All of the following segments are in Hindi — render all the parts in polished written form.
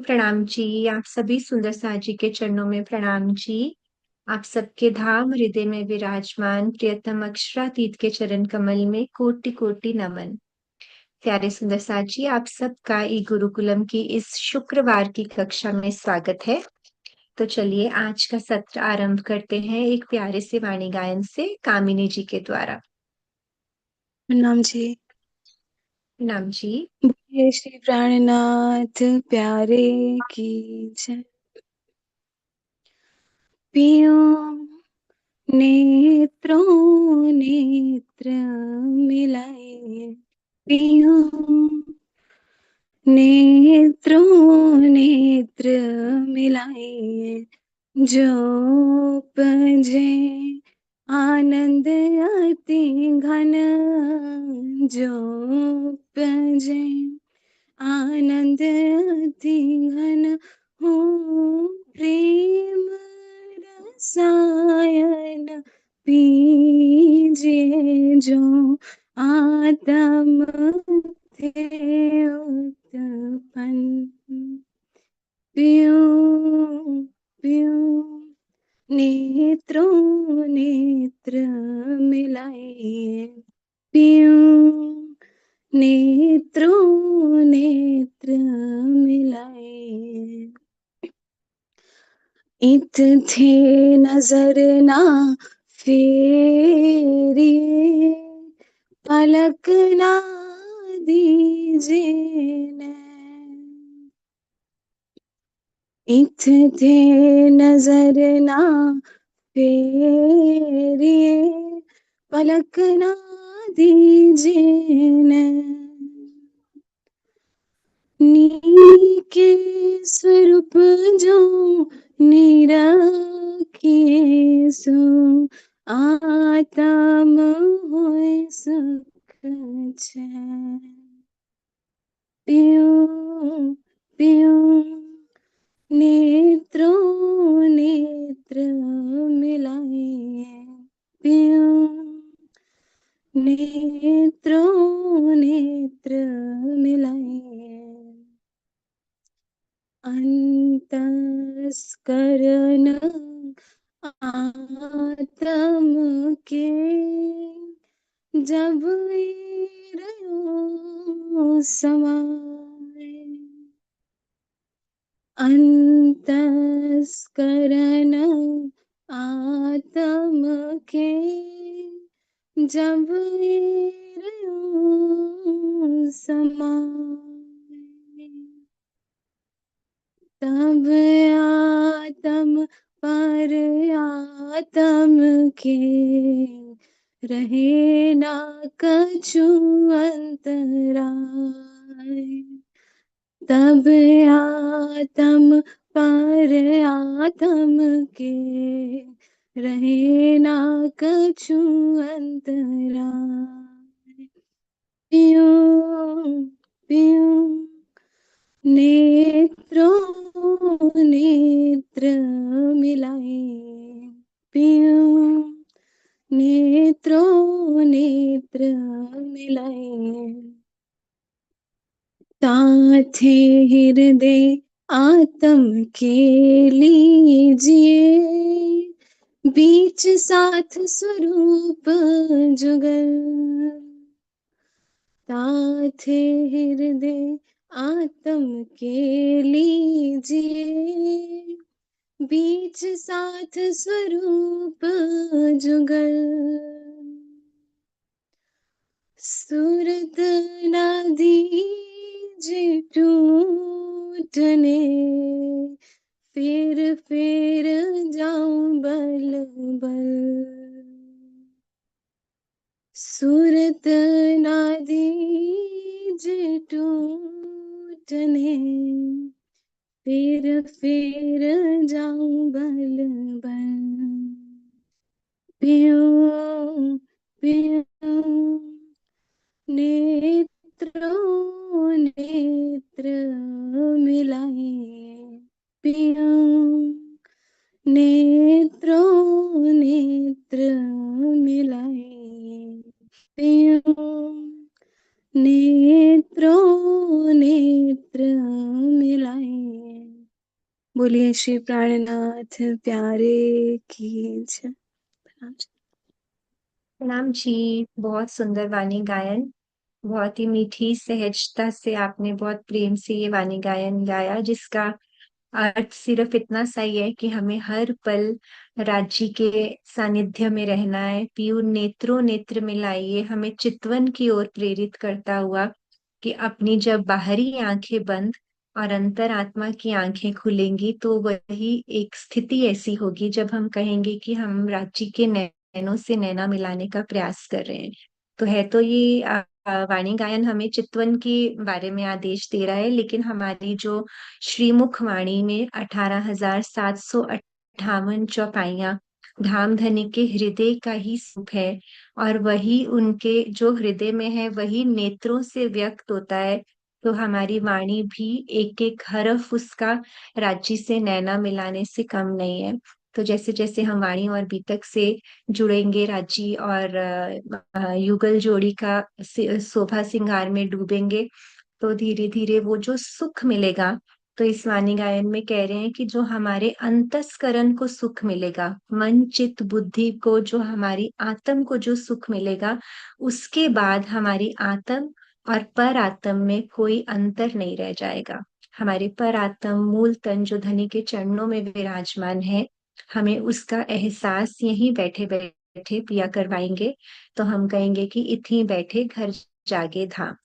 प्रणाम जी। आप सभी सुंदर साज जी के चरणों में प्रणाम जी। आप सबके धाम हृदय में विराजमान प्रियतम अक्षरातीत के चरण कमल में कोटि कोटि नमन। प्यारे सुंदर साज जी, आप सबका ई गुरुकुलम की इस शुक्रवार की कक्षा में स्वागत है। तो चलिए आज का सत्र आरंभ करते हैं एक प्यारे से वाणी गायन से कामिनी जी के द्वारा। प्रणाम जी। प्रणाम जी। बोलिए श्री प्राणनाथ प्यारे की जय। पियों नेत्रों नेत्र मिलाए, पियों नेत्रों नेत्र मिलाए, जो पजे आनंद अति घन, जो पजे आनंद अति घन हो, प्रेम रसायन पीजे जो आत्म थे उत्पन्न। प्यूं प्यूं नेत्रों नेत्र मिलाए, प्यूं नेत्रों नेत्र मिलाए, इत थे नजर ना फेरिए, पलक ना दीजिए नैन, इत थे नजर ना फेरिए, पलक ना दीजिए नैन, नीके स्वरूप जो निराखिए, सो आत्म होय सुख चैन। प्यूं प्यूं नेत्रों नेत्र मिलाए, प्यूं नेत्रों नेत्र मिलाए, अंतस्करण आत्म के जब रहो समाए, अंतस्करण आत्म के जब रहो समाए, तब आत्म पर आत्म के रहे ना कछु अंतराय, तब आत्म पर आत्म के रहे ना कछु अंतराय। प्यूं प्यूं नेत्रों नेत्र मिलाए, प्यूं नेत्रों नेत्र मिलाए, ताथे हृदय आत्म के लीजिए, बीच साथ स्वरूप जुगल, ताथे हृदय आत्म के लीजिए, बीच साथ स्वरूप जुगल, सूरत ना दीजिए टूटने, फिर जाऊं बल बल, सूरत ना दीजिए टूटने, फिर जाऊं बल बल। प्यूं प्यूं नेत्रों नेत्र मिलाए, प्यूं नेत्रों नेत्र मिलाए, प्यूं नेत्रों नेत्र मिलाए, बोलिए श्री प्राणनाथ प्यारे की जय। प्रणाम जी। बहुत सुंदर वाणी गायन। बहुत ही मीठी सहजता से आपने बहुत प्रेम से ये वाणी गायन गाया, जिसका अर्थ सिर्फ इतना सा ही है कि हमें हर पल राज्य के सानिध्य में रहना है। पीयू नेत्रों नेत्र मिलाइए हमें चितवन की ओर प्रेरित करता हुआ कि अपनी जब बाहरी आंखें बंद और अंतर आत्मा की आंखें खुलेंगी तो वही एक स्थिति ऐसी होगी जब हम कहेंगे कि हम राज्य के नैनों से नैना मिलाने का प्रयास कर रहे हैं। तो है तो ये वाणी गायन हमें चितवन के बारे में आदेश दे रहा है, लेकिन हमारी जो श्रीमुख वाणी में 18,758 चौपाइयां धाम धनी के हृदय का ही सुख है, और वही उनके जो हृदय में है वही नेत्रों से व्यक्त होता है। तो हमारी वाणी भी एक एक हरफ उसका राज्य से नैना मिलाने से कम नहीं है। तो जैसे जैसे हम वाणी और बीतक से जुड़ेंगे, राज्य और युगल जोड़ी का शोभा श्रृंगार में डूबेंगे, तो धीरे धीरे वो जो सुख मिलेगा, तो इस वाणी गायन में कह रहे हैं कि जो हमारे अंतस्करण को सुख मिलेगा, मन चित्त बुद्धि को, जो हमारी आत्म को जो सुख मिलेगा, उसके बाद हमारी आत्म और पर आत्म में कोई अंतर नहीं रह जाएगा। हमारे पर आत्म मूल तन जो धनी के चरणों में विराजमान है, हमें उसका एहसास यहीं बैठे बैठे पिया करवाएंगे। तो हम कहेंगे कि इथी बैठे घर जागे धाम।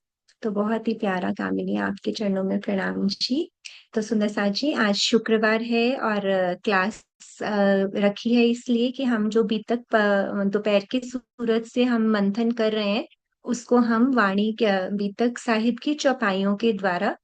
तो बहुत ही प्यारा कामिनी, आपके चरणों में प्रणाम जी। तो सुंदर साथ जी, आज शुक्रवार है और क्लास रखी है इसलिए कि हम जो बीतक दोपहर के सूरज से हम मंथन कर रहे हैं, उसको हम वाणी बीतक साहिब की चौपाइयों के द्वारा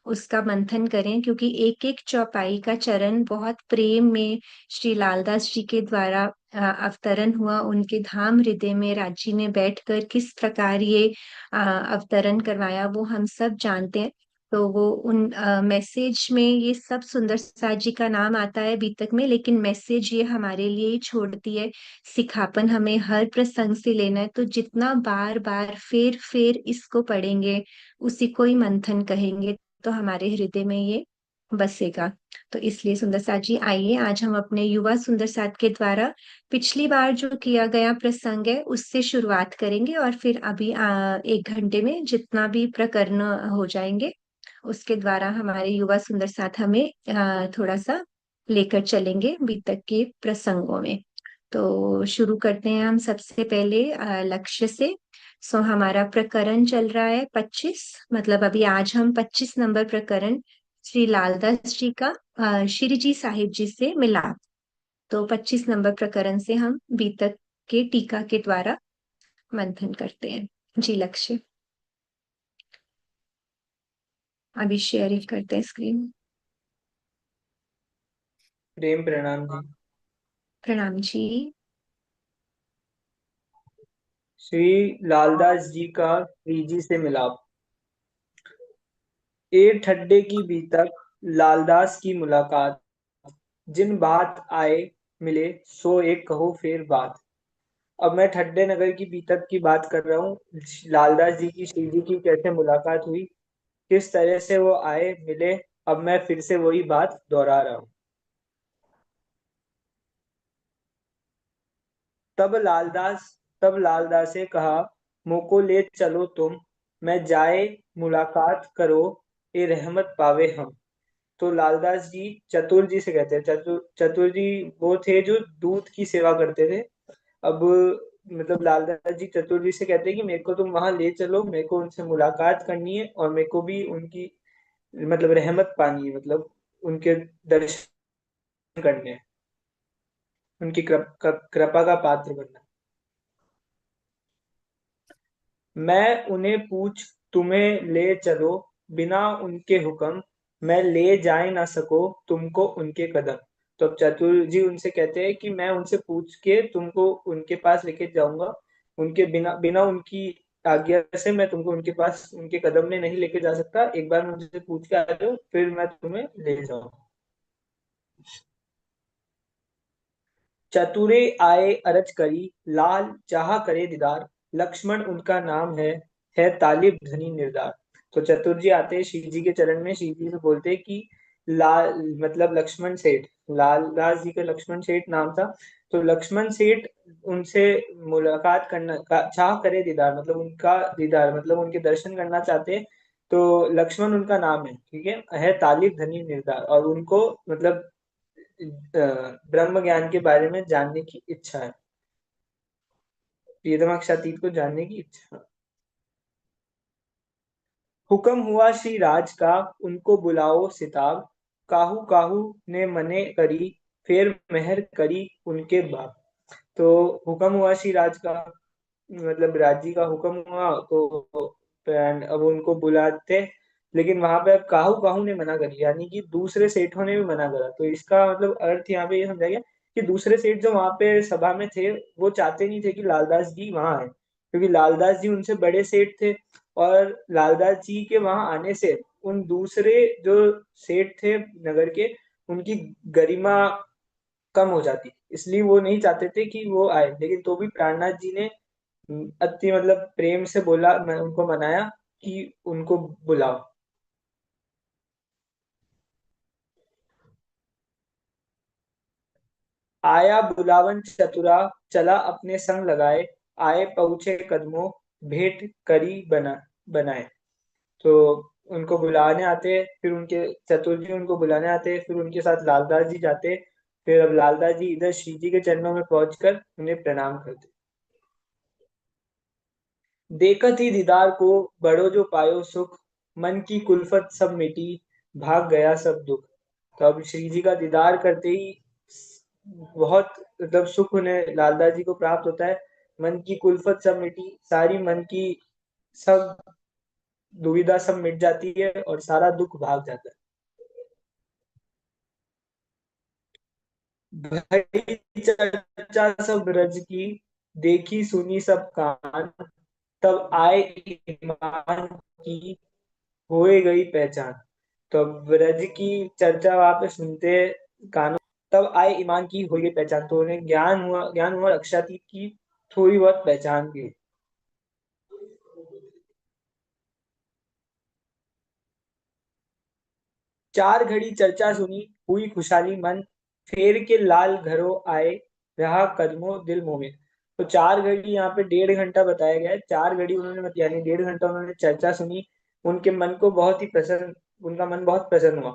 उसका मंथन करें, क्योंकि एक एक चौपाई का चरण बहुत प्रेम में श्री लालदास जी के द्वारा अवतरण हुआ। उनके धाम हृदय में राज्य ने बैठकर किस प्रकार ये अवतरण करवाया वो हम सब जानते हैं। तो वो उन मैसेज में ये सब सुंदर साथ जी का नाम आता है बीतक में, लेकिन मैसेज ये हमारे लिए ही छोड़ती है। सिखापन हमें हर प्रसंग से लेना है, तो जितना बार बार फेर फेर इसको पढ़ेंगे, उसी को ही मंथन कहेंगे, तो हमारे हृदय में ये बसेगा। तो इसलिए सुंदर साथ जी, आइए आज हम अपने युवा सुंदर साथ के द्वारा पिछली बार जो किया गया प्रसंग है उससे शुरुआत करेंगे, और फिर अभी 1 घंटे में जितना भी प्रकरण हो जाएंगे उसके द्वारा हमारे युवा सुंदर साथ हमें थोड़ा सा लेकर चलेंगे बीतक के प्रसंगों में। तो शुरू करते हैं हम सबसे पहले लक्ष्य से। सो हमारा प्रकरण चल रहा है 25, मतलब अभी आज हम 25 नंबर प्रकरण श्री लालदास जी का श्री जी साहिब जी से मिलाप। तो 25 नंबर प्रकरण से हम बीतक के टीका के द्वारा मंथन करते हैं जी। लक्ष्य अभी शेयर करते हैं स्क्रीन। प्रेम प्रणाम जी। प्रणाम जी। श्री लालदास जी का श्री जी से मिलाप। ए ठड्डे की बीतक लालदास की मुलाकात, जिन बात आए मिले सो एक कहो फिर बात। अब मैं ठड्डे नगर की बीतक की बात कर रहा हूँ। लालदास जी की श्री जी की कैसे मुलाकात हुई, किस तरह से वो आए मिले, अब मैं फिर से वही बात दोहरा रहा हूँ। तब लालदास से कहा, मोको ले चलो तुम, मैं जाए मुलाकात करो, ए रहमत पावे हम। तो लालदास जी चतुर जी से कहते हैं, चतुर जी वो थे जो दूध की सेवा करते थे। अब मतलब लालदास जी चतुर जी से कहते हैं कि मेरे को तुम वहां ले चलो, मेरे को उनसे मुलाकात करनी है और मेरे को भी उनकी मतलब रहमत पानी है, मतलब उनके दर्शन करने हैं, उनकी कृपा का पात्र बनना। मैं उन्हें पूछ तुम्हें ले चलो, बिना उनके हुक्म मैं ले जाए ना सको तुमको उनके कदम। तो अब चतुर जी उनसे कहते हैं कि मैं उनसे पूछ के तुमको उनके पास लेके जाऊंगा, उनके बिना बिना उनकी आज्ञा से मैं तुमको उनके पास उनके कदम में नहीं लेके जा सकता। एक बार मुझसे पूछ के आ जाओ फिर मैं तुम्हें ले जाऊंगा। चतुरे आए अरज करी, लाल चाह करे दीदार, लक्ष्मण उनका नाम है तालिब धनी निर्धार। तो चतुर जी आते हैं शिव जी के चरण में, शिव जी से बोलते हैं कि लाल मतलब लक्ष्मण सेठ, लालदास जी का लक्ष्मण सेठ नाम था। तो लक्ष्मण सेठ उनसे मुलाकात करना चाह करे दीदार, मतलब उनका दीदार मतलब उनके दर्शन करना चाहते हैं। तो लक्ष्मण उनका नाम है, ठीक है तालिब धनी निर्धार, और उनको मतलब ब्रह्म ज्ञान के बारे में जानने की इच्छा है, प्रियतमाक्षातीत को जानने की इच्छा। हुक्म हुआ श्री राज का, उनको बुलाओ सिताब, काहू काहू ने मने करी, फिर मेहर करी उनके बाप। तो हुक्म हुआ श्री राज का, मतलब राजी का हुक्म हुआ, तो अब उनको बुलाते, लेकिन वहां पे अब काहू काहू ने मना करी, यानी कि दूसरे सेठों ने भी मना करा। तो इसका मतलब अर्थ यहाँ पे ये समझा गया कि दूसरे सेठ जो वहां पे सभा में थे, वो चाहते नहीं थे कि लालदास जी वहां आए, क्योंकि लालदास जी उनसे बड़े सेठ थे, और लालदास जी के वहां आने से उन दूसरे जो सेठ थे नगर के, उनकी गरिमा कम हो जाती, इसलिए वो नहीं चाहते थे कि वो आए। लेकिन तो भी प्राणनाथ जी ने अति मतलब प्रेम से बोला, मैं उनको मनाया कि उनको बुलाओ। आया बुलावन चतुरा, चला अपने संग लगाए, आए पहुंचे कदमों, भेंट करी बनाए। तो उनको बुलाने आते, फिर उनके चतुर जी उनको बुलाने आते, फिर उनके साथ लालदास जी जाते, फिर अब लालदास जी इधर श्री जी के चरणों में पहुंचकर उन्हें प्रणाम करते। देखत ही दीदार को, बड़ो जो पायो सुख, मन की कुल्फत सब मिटी, भाग गया सब दुख। तो अब श्री जी का दीदार करते ही बहुत मतलब सुख उन्हें लालदास जी को प्राप्त होता है। मन की कुल्फत सब मिटी, सारी मन की सब दुविधा सब मिट जाती है, और सारा दुख भाग जाता है। भई चर्चा सब ब्रज की, देखी सुनी सब कान, तब आए ईमान की, होए गई पहचान। तो ब्रज की चर्चा वहां पे सुनते कानों, तब आए ईमान की हुई गई पहचान, तो उन्हें ज्ञान हुआ रक्षातीत की थोड़ी बहुत पहचान की। चार घड़ी चर्चा सुनी, हुई खुशहाली मन, फेर के लाल घरों आए, रहा कदमों दिल मोहित। तो चार घड़ी यहाँ पे 1.5 घंटा बताया गया है, 4 घड़ी उन्होंने यानी 1.5 घंटा उन्होंने चर्चा सुनी, उनके मन को बहुत ही प्रसन्न, उनका मन बहुत प्रसन्न हुआ।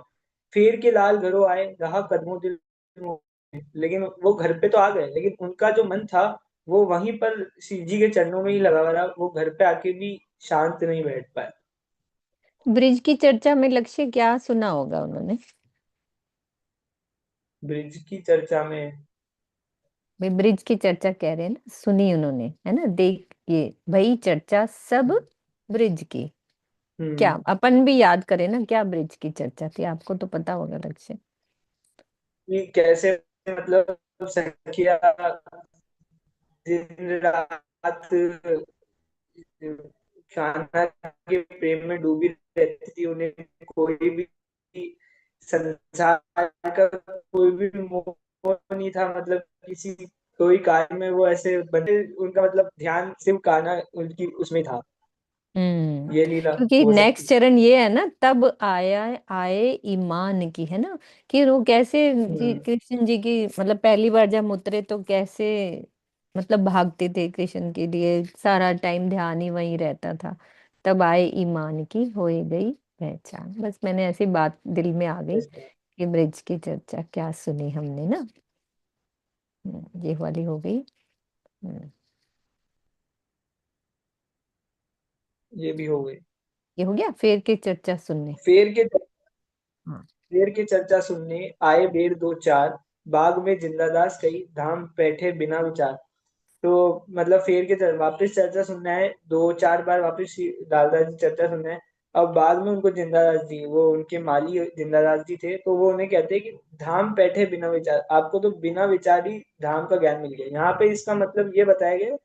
फेर के लाल घरों आए, रहा कदमों दिल मोहित, लेकिन वो घर पे तो आ गए, लेकिन उनका जो मन था वो वहीं पर शिव जी के चरणों में ही लगा हुआ रहा, वो घर पे आके भी शांत नहीं बैठ पाए। ब्रिज की चर्चा में लक्ष्य क्या सुना होगा उन्होंने? ब्रिज की चर्चा में भाई ब्रिज की चर्चा कह रहे हैं ना, सुनी उन्होंने, है ना, देख ये भाई चर्चा सब ब्रिज की। क्या हम्म अपन भी याद करें ना, क्या ब्रिज की चर्चा थी, आपको तो पता होगा लक्ष्य। कि कैसे मतलब सखिया दिन रात शाना के प्रेम में डूबी रहती थी, उन्हें कोई भी संसार का कोई भी मोह नहीं था, मतलब किसी कोई कार्य में वो ऐसे बने, उनका मतलब ध्यान सिर्फ गाना उनकी उसमें था, हम्म। ये लीला क्योंकि हो सकती नेक्स्ट चरण ये है ना, तब आया आए ईमान की, है ना, कि वो कैसे जी हम्म कृष्ण जी की, मतलब पहली बार जब उतरे तो कैसे मतलब भागते थे कृष्ण के लिए, सारा टाइम ध्यान ही वहीं रहता था। तब आए ईमान की, होए गई पहचान। बस मैंने ऐसी बात दिल में आ गई कि ब्रिज की चर्चा क्या सुनी हमने ना। ये वाली हो गई। हम्म, ये भी हो गई। ये हो गया फेर की चर्चा सुनने। फेर के हाँ। शेर की चर्चा सुनने आए बेर दो चार, बाग में जिंदादास कई, धाम बैठे बिना विचार। तो मतलब वापस चर्चा सुनना है, 2-4 बार वापस लालदास जी चर्चा सुनना है। अब बाद में उनको जिंदादास जी, वो उनके माली जिंदादास जी थे, तो वो उन्हें कहते हैं कि धाम बैठे बिना विचार, आपको तो बिना विचार ही धाम का ज्ञान मिल गया। यहाँ पे इसका मतलब ये बताया गया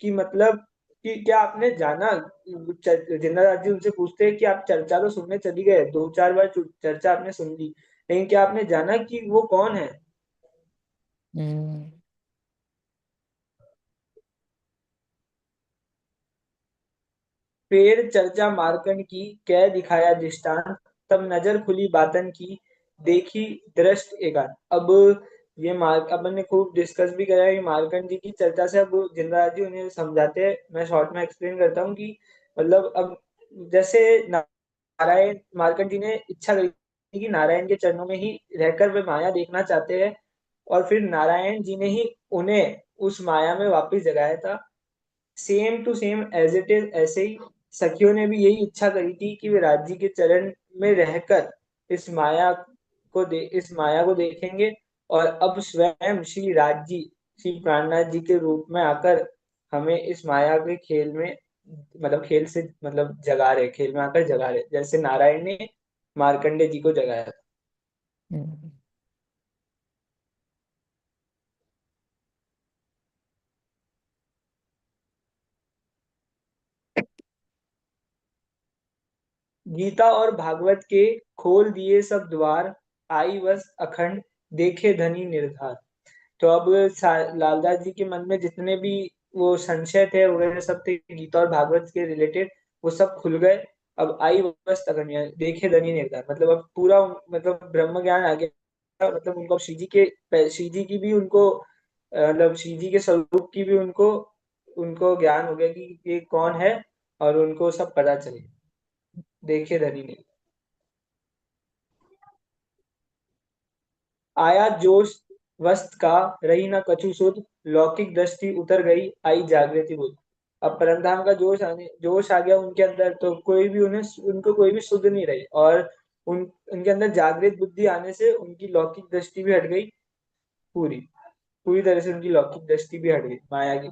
कि मतलब कि क्या आपने जाना, जिंदादास जी उनसे पूछते हैं कि आप चर्चा तो सुनने चली गए, 2-4 बार चर्चा आपने सुन ली, लेकिन क्या आपने जाना कि वो कौन है। हम्म। फिर चर्चा मार्कंड की, कह दिखाया दृष्टांत, तब नजर खुली बातन की, देखी दृष्ट एकांत। अब ये अपन ने खूब डिस्कस भी करा है कि मार्कंड जी की चर्चा से अब जिनराज जी उन्हें समझाते हैं। मैं शॉर्ट में एक्सप्लेन करता हूँ कि मतलब अब जैसे नारायण मार्कंड जी ने इच्छा करी थी कि नारायण के चरणों में ही रहकर वे माया देखना चाहते हैं, और फिर नारायण जी ने ही उन्हें उस माया में वापस जगाया था। Same to same as it is ऐसे ही सखियों ने भी यही इच्छा करी थी कि वे राज जी के चरण में रहकर इस माया इस माया को देखेंगे, और अब स्वयं श्री राज जी श्री प्राणनाथ जी के रूप में आकर हमें इस माया के खेल में मतलब खेल से मतलब जगा रहे, खेल में आकर जगा रहे, जैसे नारायण ने मार्कंडे जी को जगाया था। हम्म। गीता और भागवत के खोल दिए सब द्वार, आई बस अखंड देखे धनी निर्धार। तो अब लालदास जी के मन में जितने भी वो संशय थे वगैरह सब थे गीता और भागवत के रिलेटेड, वो सब खुल गए। अब आई बस अखंड यानी देखे धनी निर्धार, मतलब अब पूरा मतलब ब्रह्म ज्ञान आ गया। मतलब उनको अब श्री जी की भी उनको मतलब श्री जी के स्वरूप की भी उनको उनको ज्ञान हो गया कि ये कौन है, और उनको सब पता चले देखे धनी निर्धार। आया जोश वस्त का, रही न कछु सुध, लौकिक दृष्टि उतर गई, आई जागृति बुध। अब परमधाम का जोश आ गया उनके अंदर, तो कोई भी उनको कोई भी सुध नहीं रही, और उनके अंदर जागृत बुद्धि आने से उनकी लौकिक दृष्टि भी हट गई। पूरी पूरी तरह से उनकी लौकिक दृष्टि भी हट गई माया की।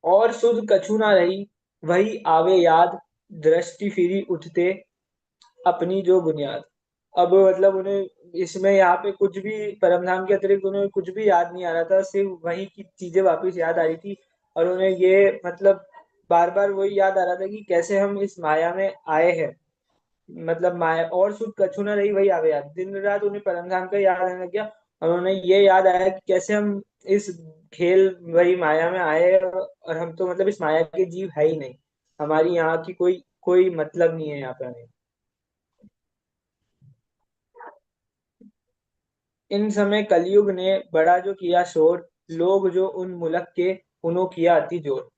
और सुध कछु ना रही, वही आवे याद, दृष्टि फिरी उठते अपनी जो बुनियाद। अब मतलब उन्हें इसमें यहाँ पे कुछ भी परमधाम के अतिरिक्त उन्हें कुछ भी याद नहीं आ रहा था, सिर्फ वही की चीजें वापस याद आ रही थी। और उन्हें ये मतलब बार बार वही याद आ रहा था कि कैसे हम इस माया में आए हैं। मतलब माया और सुध कछु न रही वही आवे याद, दिन रात उन्हें परमधाम का याद आने लग गया। और उन्हें ये याद आया कि कैसे हम इस खेल वही माया में आए हैं, और हम तो मतलब इस माया के जीव है ही नहीं, हमारी यहाँ की कोई कोई मतलब नहीं है यहाँ पे हमें। इन समय कलयुग ने बड़ा जो किया शोर, लोग जो उन मुलक के उन्हों किया अति जोर।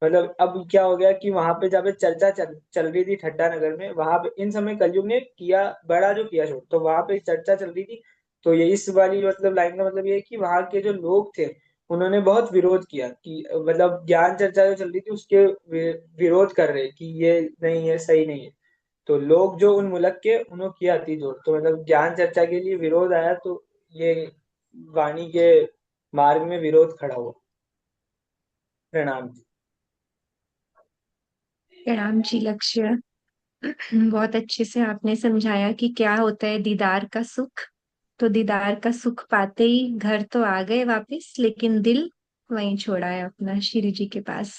मतलब अब क्या हो गया कि वहां पे जब चर्चा चल रही थी ठट्टा नगर में, वहां पे इन समय कलयुग ने किया बड़ा जो किया शोर, तो वहां पे चर्चा चल रही थी। तो ये इस वाली मतलब लाइन का मतलब ये है कि वहां के जो लोग थे उन्होंने बहुत विरोध किया कि मतलब ज्ञान चर्चा जो चल रही थी उसके विरोध कर रहे कि ये नहीं है, सही नहीं है। तो लोग जो उन मुलक के उन्होंने किया अति जोर, तो मतलब ज्ञान चर्चा के लिए विरोध आया, तो ये वाणी के मार्ग में विरोध खड़ा हुआ। प्रणाम जी। प्रणाम जी लक्ष्य। बहुत अच्छे से आपने समझाया कि क्या होता है दीदार का सुख। तो दीदार का सुख पाते ही घर तो आ गए वापस, लेकिन दिल वहीं छोड़ा है अपना श्री जी के पास।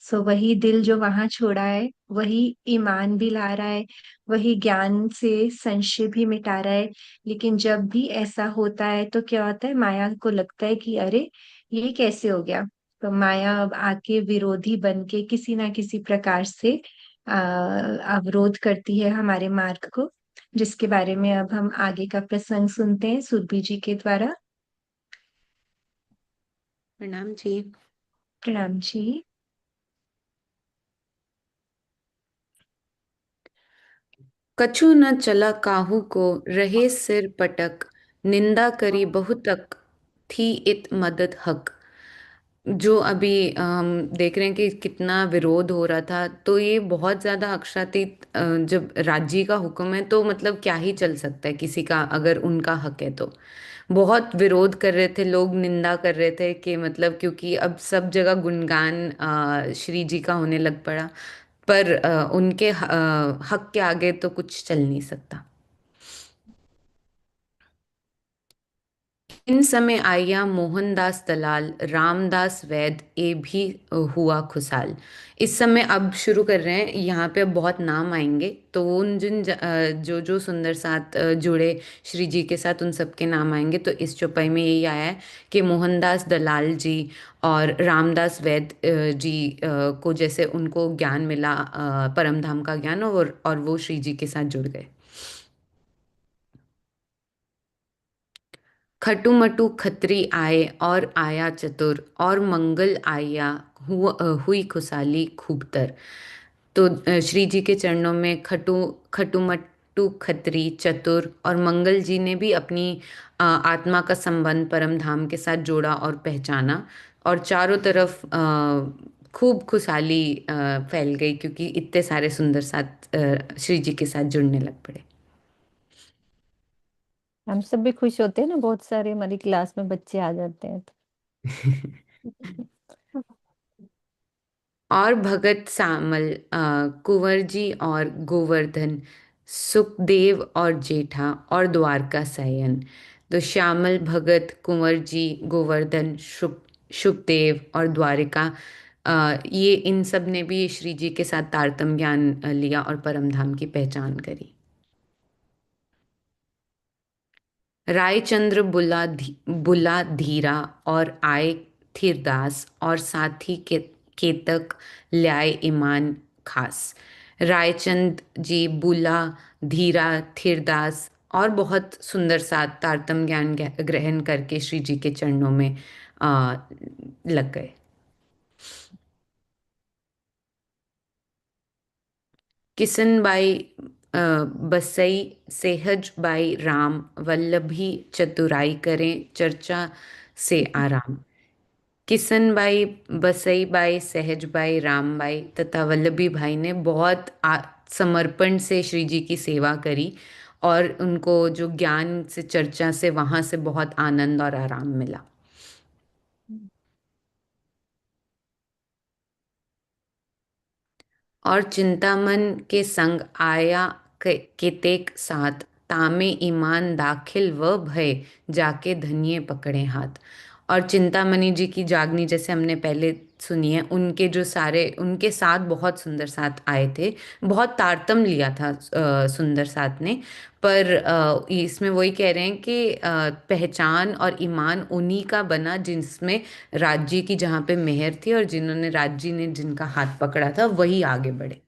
सो वही दिल जो वहां छोड़ा है वही ईमान भी ला रहा है, वही ज्ञान से संशय भी मिटा रहा है। लेकिन जब भी ऐसा होता है तो क्या होता है, माया को लगता है कि अरे ये कैसे हो गया। तो माया अब आके विरोधी बन के किसी ना किसी प्रकार से अवरोध करती है हमारे मार्ग को, जिसके बारे में अब हम आगे का प्रसंग सुनते हैं सुरभि जी के द्वारा। प्रणाम जी। प्रणाम जी। कछु न चला काहू को, रहे सिर पटक, निंदा करी बहुतक, थी इत मदद हक। जो अभी हम देख रहे हैं कि कितना विरोध हो रहा था, तो ये बहुत ज्यादा अक्षरातीत जब राज्य का हुक्म है तो मतलब क्या ही चल सकता है किसी का, अगर उनका हक है तो। बहुत विरोध कर रहे थे लोग, निंदा कर रहे थे कि मतलब क्योंकि अब सब जगह गुणगान श्री जी का होने लग पड़ा। पर उनके हक के आगे तो कुछ चल नहीं सकता। इन समय आया मोहनदास दलाल, रामदास वैद ए भी हुआ खुशहाल। इस समय अब शुरू कर रहे हैं, यहाँ पे अब बहुत नाम आएंगे, तो उन जो जो सुंदर साथ जुड़े श्री जी के साथ, उन सबके नाम आएंगे। तो इस चौपाई में यही आया है कि मोहनदास दलाल जी और रामदास वैद जी को जैसे उनको ज्ञान मिला, परम धाम का ज्ञान, और वो श्री जी के साथ जुड़ गए। खटुमटु खत्री आए और आया चतुर, और मंगल आया हुई खुशहाली खूबतर। तो श्री जी के चरणों में खटुमट्टु खत्री चतुर और मंगल जी ने भी अपनी आत्मा का संबंध परम धाम के साथ जोड़ा और पहचाना, और चारों तरफ खूब खुशहाली फैल गई, क्योंकि इतने सारे सुंदर साथ श्री जी के साथ जुड़ने लग पड़े। हम सब भी खुश होते हैं ना, बहुत सारे हमारी क्लास में बच्चे आ जाते हैं तो। और भगत श्यामल, कुंवर जी और गोवर्धन, सुखदेव और जेठा और द्वारका सयन। तो श्यामल, भगत, कुंवर जी, गोवर्धन, सुखदेव और द्वारिका, ये इन सब ने भी श्री जी के साथ तारतम्य ज्ञान लिया और परम धाम की पहचान करी। रायचंद्र बुला धीरा और आए थीरदास, और साथी के केतक ल्याए ईमान खास। रायचंद जी बुला धीरा थीरदास और बहुत सुंदर साथ तारतम ज्ञान ग्रहण करके श्री जी के चरणों में लग गए। किसनबाई, बसई, सेहजबाई राम, वल्लभी चतुराई करें चर्चा से आराम। किसनबाई, बसईबाई, सहजबाई, रामबाई तथा वल्लभी भाई ने बहुत समर्पण से श्री जी की सेवा करी, और उनको जो ज्ञान से चर्चा से वहाँ से बहुत आनंद और आराम मिला। और चिंतामन के संग आया केतेक साथ, तामे ईमान दाखिल व भय, जाके धनिये पकड़े हाथ। और चिंतामणि जी की जागनी जैसे हमने पहले सुनी है, उनके जो सारे उनके साथ बहुत सुंदर साथ आए थे, बहुत तारतम लिया था सुंदर साथ ने। पर इसमें वही कह रहे हैं कि पहचान और ईमान उन्हीं का बना जिसमें राज्य की जहाँ पे मेहर थी, और जिन्होंने राज्य ने जिनका हाथ पकड़ा था वही आगे बढ़े।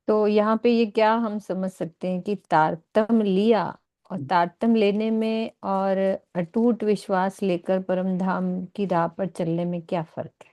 तो यहाँ पे ये क्या हम समझ सकते हैं कि तारतम लिया, और तारतम लेने में और अटूट विश्वास लेकर परम धाम की राह पर चलने में क्या फर्क है?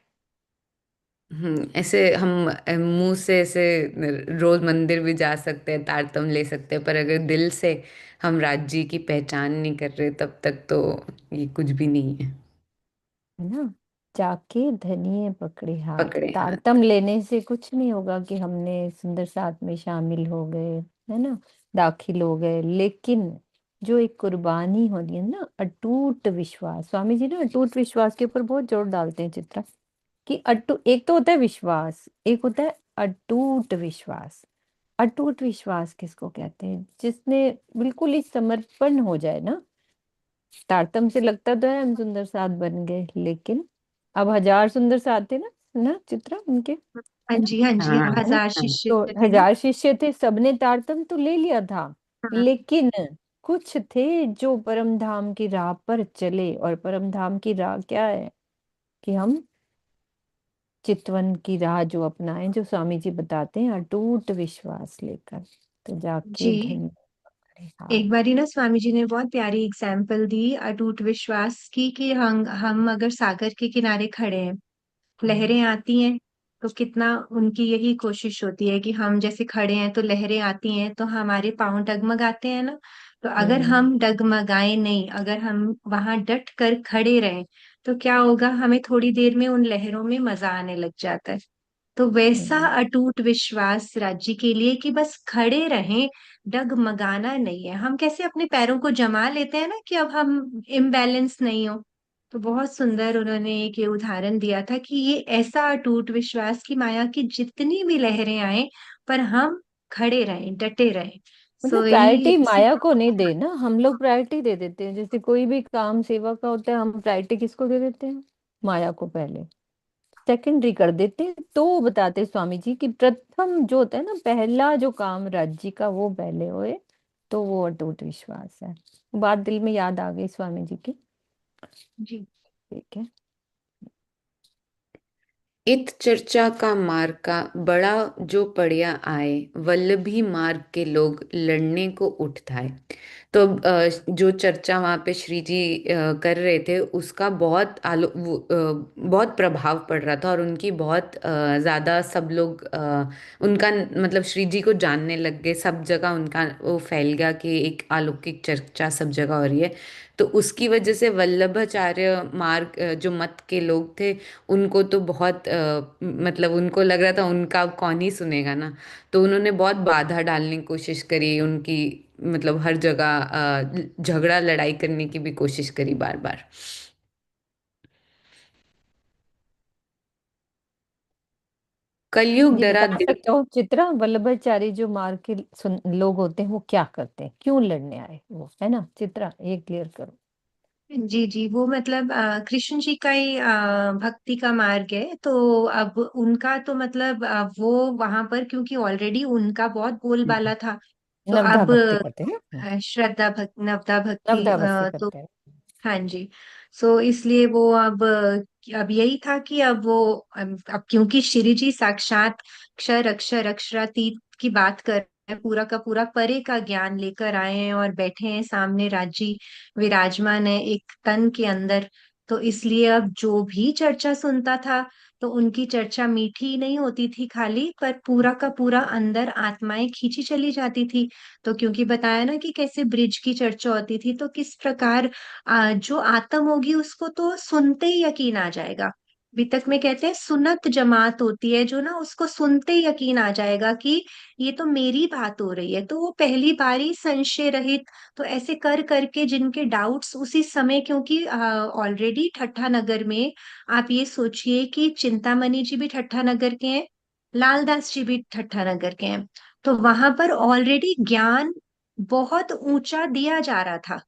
ऐसे हम मुंह से ऐसे रोज मंदिर भी जा सकते हैं, तारतम ले सकते हैं, पर अगर दिल से हम राज्य की पहचान नहीं कर रहे, तब तक तो ये कुछ भी नहीं है। है ना? जाके धनिये पकड़े हाथ। पकड़े हाथ। तारतम लेने से कुछ नहीं होगा कि हमने सुंदर साथ में शामिल हो गए, है ना, दाखिल हो गए, लेकिन जो एक कुर्बानी होती है ना, अटूट विश्वास, स्वामी जी ना अटूट विश्वास के ऊपर बहुत जोर डालते हैं चित्रा, कि अटूट, एक तो होता है विश्वास, एक होता है अटूट विश्वास। अटूट विश्वास किसको कहते हैं? जिसने बिल्कुल ही समर्पण हो जाए ना। तारतम से लगता तो है हम सुंदर साथ बन गए, लेकिन अब 1000 सुंदर साथ थे ना, ना चित्रा उनके, हाँ है ना? जी, हाँ जी, हाँ। है ना? 1000 हाँ। शिष्य तो थे ना। 1000 शिष्य थे, सबने तारतम तो ले लिया था, हाँ लेकिन कुछ थे जो परम धाम की राह पर चले। और परम धाम की राह क्या है? कि हम चितवन की राह जो अपनाएं, जो स्वामी जी बताते हैं, अटूट विश्वास लेकर, तो जाके जी, धन्य पकड़े एक हाथ। बारी ना स्वामी जी ने बहुत प्यारी एग्जाम्पल दी अटूट विश्वास की, कि हम अगर सागर के किनारे खड़े हैं, लहरें आती हैं, तो कितना उनकी यही कोशिश होती है कि हम जैसे खड़े हैं तो लहरें आती हैं तो हमारे पांव डगमगाते हैं ना। तो अगर हम्म। हम डगमगाए नहीं, अगर हम वहां डट कर खड़े रहें, तो क्या होगा, हमें थोड़ी देर में उन लहरों में मजा आने लग जाता है। तो वैसा हम्म। अटूट विश्वास राज्य के लिए कि बस खड़े रहें, डगमगाना नहीं है। हम कैसे अपने पैरों को जमा लेते हैं ना कि अब हम इम्बैलेंस नहीं हो। तो बहुत सुंदर उन्होंने एक ये उदाहरण दिया था कि ये ऐसा अटूट विश्वास की माया की जितनी भी लहरें आए, पर हम खड़े रहें, डटे रहें। मतलब सोई प्रायोरिटी माया को नहीं दे ना, हम लोग प्रायोरिटी दे देते हैं। जैसे कोई भी काम सेवा का होता है, हम प्रायोरिटी किसको दे देते हैं? माया को पहले सेकेंडरी कर देते हैं। तो बताते स्वामी जी कि प्रथम जो होता है ना, पहला जो काम राज्य का वो पहले होए, तो वो अटूट विश्वास है। बात दिल में याद आ गई स्वामी जी की। जी। ठीक है। इत चर्चा का मार्ग का बड़ा जो पड़िया आए, वल्लभी मार्ग के लोग लड़ने को उठताए। तो जो चर्चा वहाँ पे श्री जी कर रहे थे, उसका बहुत बहुत प्रभाव पड़ रहा था, और उनकी बहुत ज़्यादा सब लोग उनका मतलब श्री जी को जानने लग गए। सब जगह उनका वो फैल गया कि एक अलौकिक चर्चा सब जगह हो रही है। तो उसकी वजह से वल्लभाचार्य मार्ग जो मत के लोग थे, उनको तो बहुत मतलब उनको लग रहा था उनका कौन ही सुनेगा ना। तो उन्होंने बहुत बाधा डालने की कोशिश करी उनकी, मतलब हर जगह झगड़ा लड़ाई करने की भी कोशिश करी बार बार। कलयुग जी डरा बता देख। सकते हो चित्रा, वल्लभाचार्य जो मार्ग के लोग होते हैं वो क्या करते हैं, क्यों लड़ने आए वो, है ना चित्रा, ये क्लियर करो। जी जी, वो मतलब कृष्ण जी का ही भक्ति का मार्ग है। तो अब उनका तो मतलब वो वहां पर क्योंकि ऑलरेडी उनका बहुत बोलबाला था। तो नवधा अब भक्ति करते हैं ना। श्रद्धा भक्ति, नवदा भक्ति, नवधा भक्ति तो करते हैं। हाँ जी। सो इसलिए वो अब यही था कि अब वो अब क्योंकि श्री जी साक्षात क्षर अक्षर अक्षरातीत की बात कर रहे हैं, पूरा का पूरा परे का ज्ञान लेकर आए हैं और बैठे हैं सामने, राजी विराजमान है एक तन के अंदर। तो इसलिए अब जो भी चर्चा सुनता था, तो उनकी चर्चा मीठी नहीं होती थी खाली, पर पूरा का पूरा अंदर आत्माएं खींची चली जाती थी। तो क्योंकि बताया ना कि कैसे ब्रिज की चर्चा होती थी, तो किस प्रकार जो आत्म होगी उसको तो सुनते ही यकीन आ जाएगा। वितक में कहते हैं सुनत जमात होती है जो ना, उसको सुनते ही यकीन आ जाएगा कि ये तो मेरी बात हो रही है। तो वो पहली बारी संशय रहित, तो ऐसे कर करके जिनके डाउट्स उसी समय, क्योंकि ऑलरेडी ठट्ठा नगर में आप ये सोचिए कि चिंतामणि जी भी ठट्ठा नगर के हैं, लालदास जी भी ठट्ठा नगर के हैं। तो वहां पर ऑलरेडी ज्ञान बहुत ऊंचा दिया जा रहा था।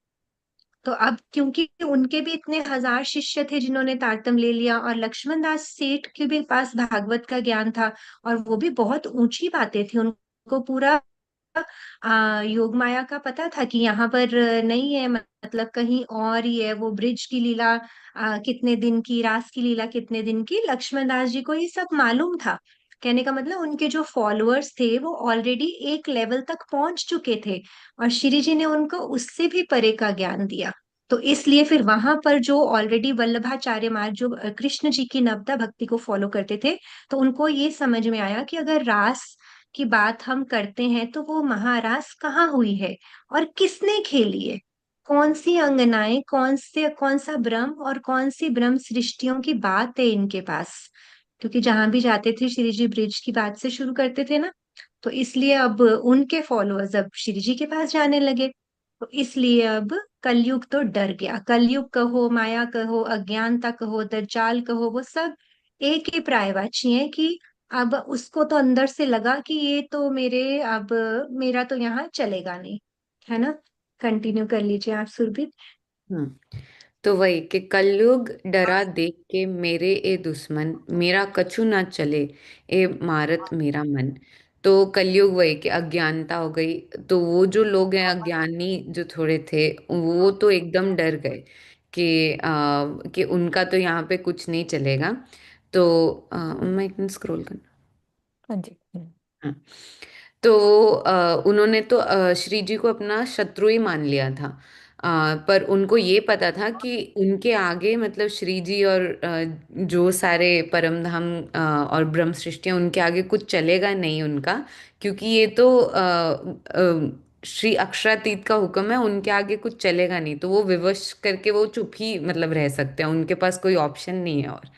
तो अब क्योंकि उनके भी इतने हजार शिष्य थे जिन्होंने तारतम ले लिया, और लक्ष्मण दास सेठ के भी पास भागवत का ज्ञान था, और वो भी बहुत ऊंची बातें थी, उनको पूरा योग माया का पता था कि यहाँ पर नहीं है, मतलब कहीं और ही है। वो ब्रिज की लीला कितने दिन की, रास की लीला कितने दिन की, लक्ष्मण दास जी को ये सब मालूम था। कहने का मतलब उनके जो फॉलोअर्स थे वो ऑलरेडी एक लेवल तक पहुंच चुके थे, और श्री जी ने उनको उससे भी परे का ज्ञान दिया। तो इसलिए फिर वहां पर जो ऑलरेडी वल्लभाचार्य मार्ग, जो कृष्ण जी की नवदा भक्ति को फॉलो करते थे, तो उनको ये समझ में आया कि अगर रास की बात हम करते हैं तो वो महारास कहाँ हुई है और किसने खेली है, कौन सी अंगनाएं, कौन सा ब्रह्म और कौन सी ब्रह्म सृष्टियों की बात है इनके पास। क्योंकि जहां भी जाते थे श्री जी ब्रिज की बात से शुरू करते थे ना, तो इसलिए अब उनके फॉलोअर्स अब श्री जी के पास जाने लगे। तो इसलिए अब कलयुग तो डर गया। कलयुग कहो, माया कहो, अज्ञानता कहो, दज्जाल कहो, वो सब एक ही पर्यायवाची है कि अब उसको तो अंदर से लगा कि ये तो अब मेरा तो यहाँ चलेगा नहीं, है ना। कंटिन्यू कर लीजिए आप सुरभि। हम्म। तो वही कि कलयुग डरा देख के मेरे ए दुश्मन, मेरा कछु ना चले ए मारत मेरा मन। तो कलयुग वही कि अज्ञानता हो गई। तो वो जो लोग हैं अज्ञानी जो थोड़े थे, वो तो एकदम डर गए कि उनका तो यहाँ पे कुछ नहीं चलेगा। तो मैं एक स्क्रॉल करना। हाँ जी। हाँ। तो उन्होंने तो श्री जी को अपना शत्रु ही मान लिया था। पर उनको ये पता था कि उनके आगे मतलब श्री जी और जो सारे परम धाम और ब्रह्म सृष्टियां, उनके आगे कुछ चलेगा नहीं उनका। क्योंकि ये तो श्री अक्षरातीत का हुक्म है, उनके आगे कुछ चलेगा नहीं। तो वो विवश करके वो चुप ही मतलब रह सकते हैं, उनके पास कोई ऑप्शन नहीं है और।